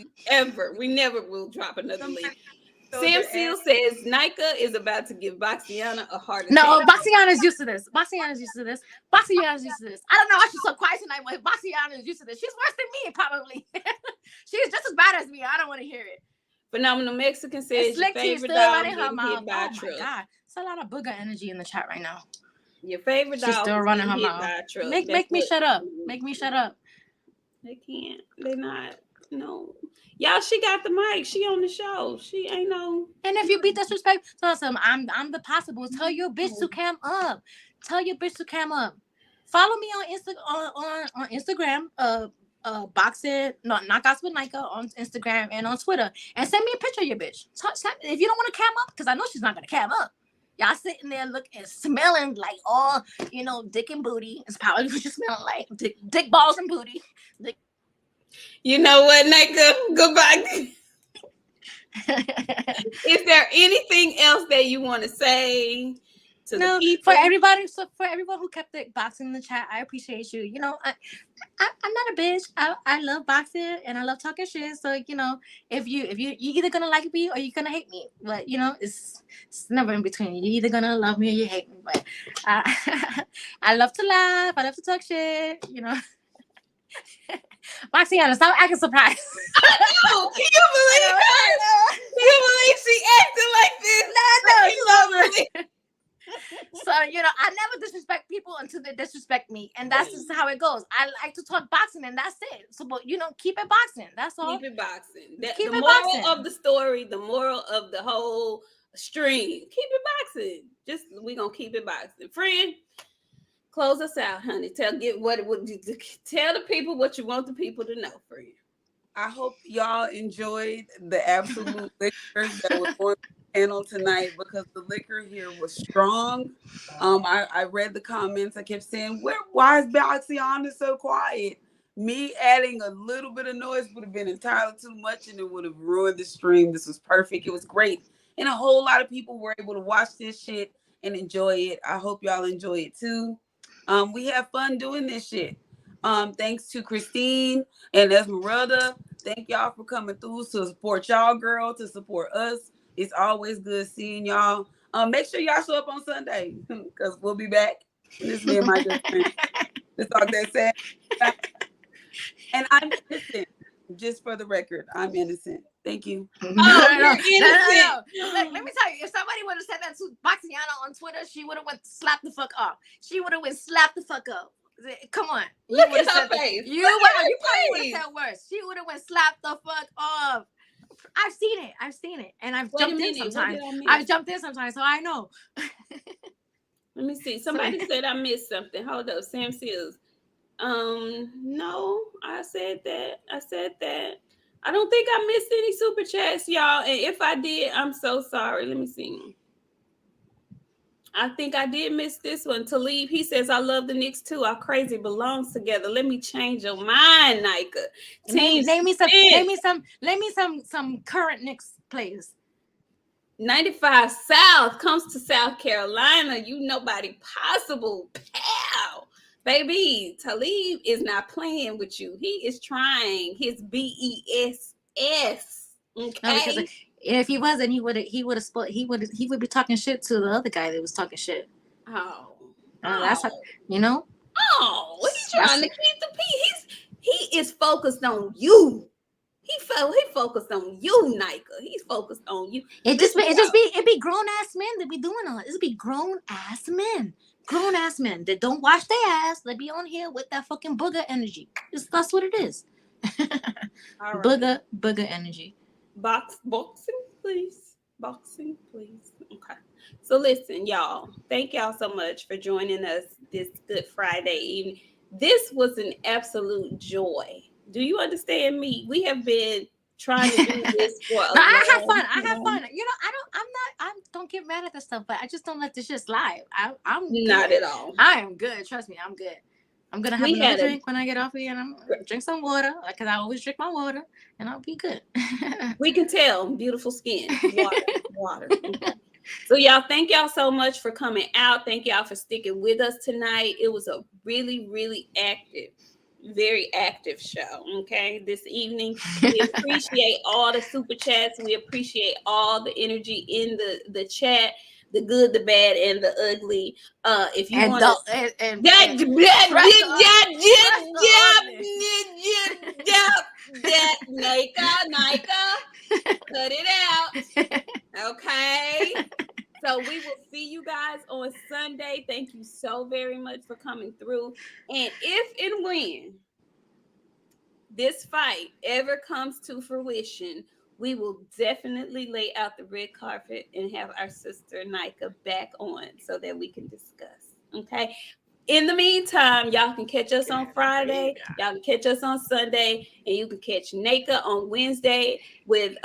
We never will drop another link. Sam Seal says Nayka is about to give Boxiana a heart attack. No, Boxiana's used to this. I don't know why she's so quiet tonight, but Boxiana is used to this. She's worse than me, probably. She's just as bad as me. I don't want to hear it. Phenomenal Mexican says your favorite dog getting hit by a truck. God, it's a lot of booger energy in the chat right now. Your favorite dog still running her mouth. Make me shut up. Make me shut up. They can't. They're not. No. Y'all, she got the mic. She on the show. She ain't no. And if you be disrespectful, tell them I'm the possible. Tell your bitch to cam up. Follow me on Instagram. Boxing, knockouts with Nayka on Instagram and on Twitter, and send me a picture of your bitch. If you don't want to cam up, because I know she's not gonna cam up. Y'all sitting there looking, smelling like all dick and booty. It's probably what you're smelling like, dick balls and booty. You know what, Nayka? Goodbye. Is there anything else that you want to say to the people? For everybody, for everyone who kept the boxing in the chat, I appreciate you. I'm not a bitch. I love boxing and I love talking shit. So if you either gonna like me or you're gonna hate me. But it's never in between. You're either gonna love me or you hate me. But I love to laugh. I love to talk shit. Boxiana, stop acting surprised. No, can you believe her? Can you believe she acting like this? No. So I never disrespect people until they disrespect me, and that's just how it goes. I like to talk boxing, and that's it. So, but keep it boxing. That's all. Keep it boxing. The moral of the story, the moral of the whole stream. Keep it boxing. We gonna keep it boxing, friend. Close us out, honey. Tell the people what you want the people to know for you. I hope y'all enjoyed the absolute liquor that was on the panel tonight, because the liquor here was strong. I read the comments. I kept saying, why is Boxiana so quiet? Me adding a little bit of noise would have been entirely too much, and it would have ruined the stream. This was perfect. It was great. And a whole lot of people were able to watch this shit and enjoy it. I hope y'all enjoy it too. We have fun doing this shit. Thanks to Christine and Esmeralda. Thank y'all for coming through to support y'all, girl, to support us. It's always good seeing y'all. Make sure y'all show up on Sunday, because we'll be back. This is me and my good friend. Let's talk that sad. And I'm innocent. Just for the record, I'm innocent. Thank you. You're innocent. No. Let me tell you, if somebody would have said that to Boxiana on Twitter, she would have went slap the fuck up. Come on. Look at her face. You probably would have said worse. She would have went slap the fuck off. I've seen it. And I've jumped in sometimes. So I know. Let me see. Somebody said I missed something. Hold up. Sam Seals. No, I said that. I don't think I missed any super chats, y'all. And if I did, I'm so sorry. Let me see. I think I did miss this one. Talib, he says, I love the Knicks too. Our crazy belongs together. Let me change your mind, Nayka. Name me some current Knicks players. 95 South comes to South Carolina. You nobody possible, pal. Baby, Talib is not playing with you. He is trying his BESS. Okay. No, if he wasn't, he would have split. He would be talking shit to the other guy that was talking shit. Oh, that's how, Oh, he's trying to keep the peace. He is focused on you. He focused on you, Nayka. He's focused on you. Listen, It be grown ass men that be doing all this. It be grown ass men. Grown ass men that don't wash their ass. They be on here with that fucking booger energy. That's what it is. all right. Booger energy. Boxing, please. Boxing, please. Okay. So listen, y'all. Thank y'all so much for joining us this Good Friday evening. This was an absolute joy. Do you understand me? We have been trying to do this for a No, I have long fun. I have time. fun. You know, I don't get mad at this stuff, but I just don't let this shit slide. I'm Not good. at all. I am good. Trust me, I'm good. I'm gonna have We another had a drink when I get off here, and I'm gonna drink some water, because I always drink my water, and I'll be good. we can tell beautiful skin. Water. Okay. So y'all, thank y'all so much for coming out. Thank y'all for sticking with us tonight. It was a really, really active, very active show. Okay, this evening we appreciate all the super chats. We appreciate all the energy in the chat, the good, the bad, and the ugly. If you and want to, and that Nayka, cut it out. Okay. So we will see you guys on Sunday. Thank you so very much for coming through. And if and when this fight ever comes to fruition, we will definitely lay out the red carpet and have our sister Nayka back on so that we can discuss. Okay. In the meantime, y'all can catch us on Friday. Y'all can catch us on Sunday, and you can catch Nayka on Wednesday with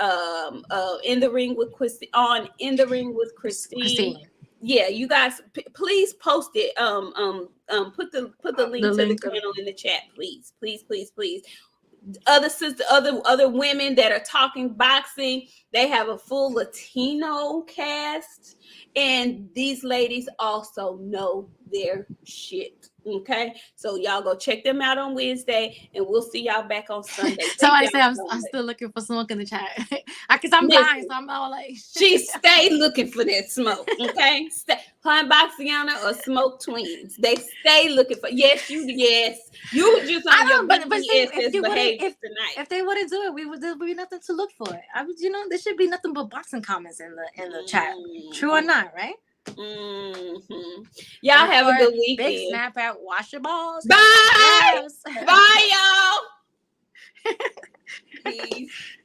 In the Ring with Christine. Yeah, you guys, please post it. Put the link to the channel in the chat, please. Other women that are talking boxing, they have a full Latino cast, and these ladies also know their shit. Okay, so y'all go check them out on Wednesday, and we'll see y'all back on Sunday. Somebody say I'm still looking for smoke in the chat, because I'm dying, so I'm all like, she stay looking for that smoke. Okay, Boxiana or Smoke Twins, they stay looking for. Yes, you just on your BS behavior tonight. If they wouldn't do it, there would be nothing to look for. There should be nothing but boxing comments in the chat. True or not, right? Mm-hmm. Y'all have a good weekend. Big snap out. Wash your balls. Bye. Yes. Bye, y'all. Peace.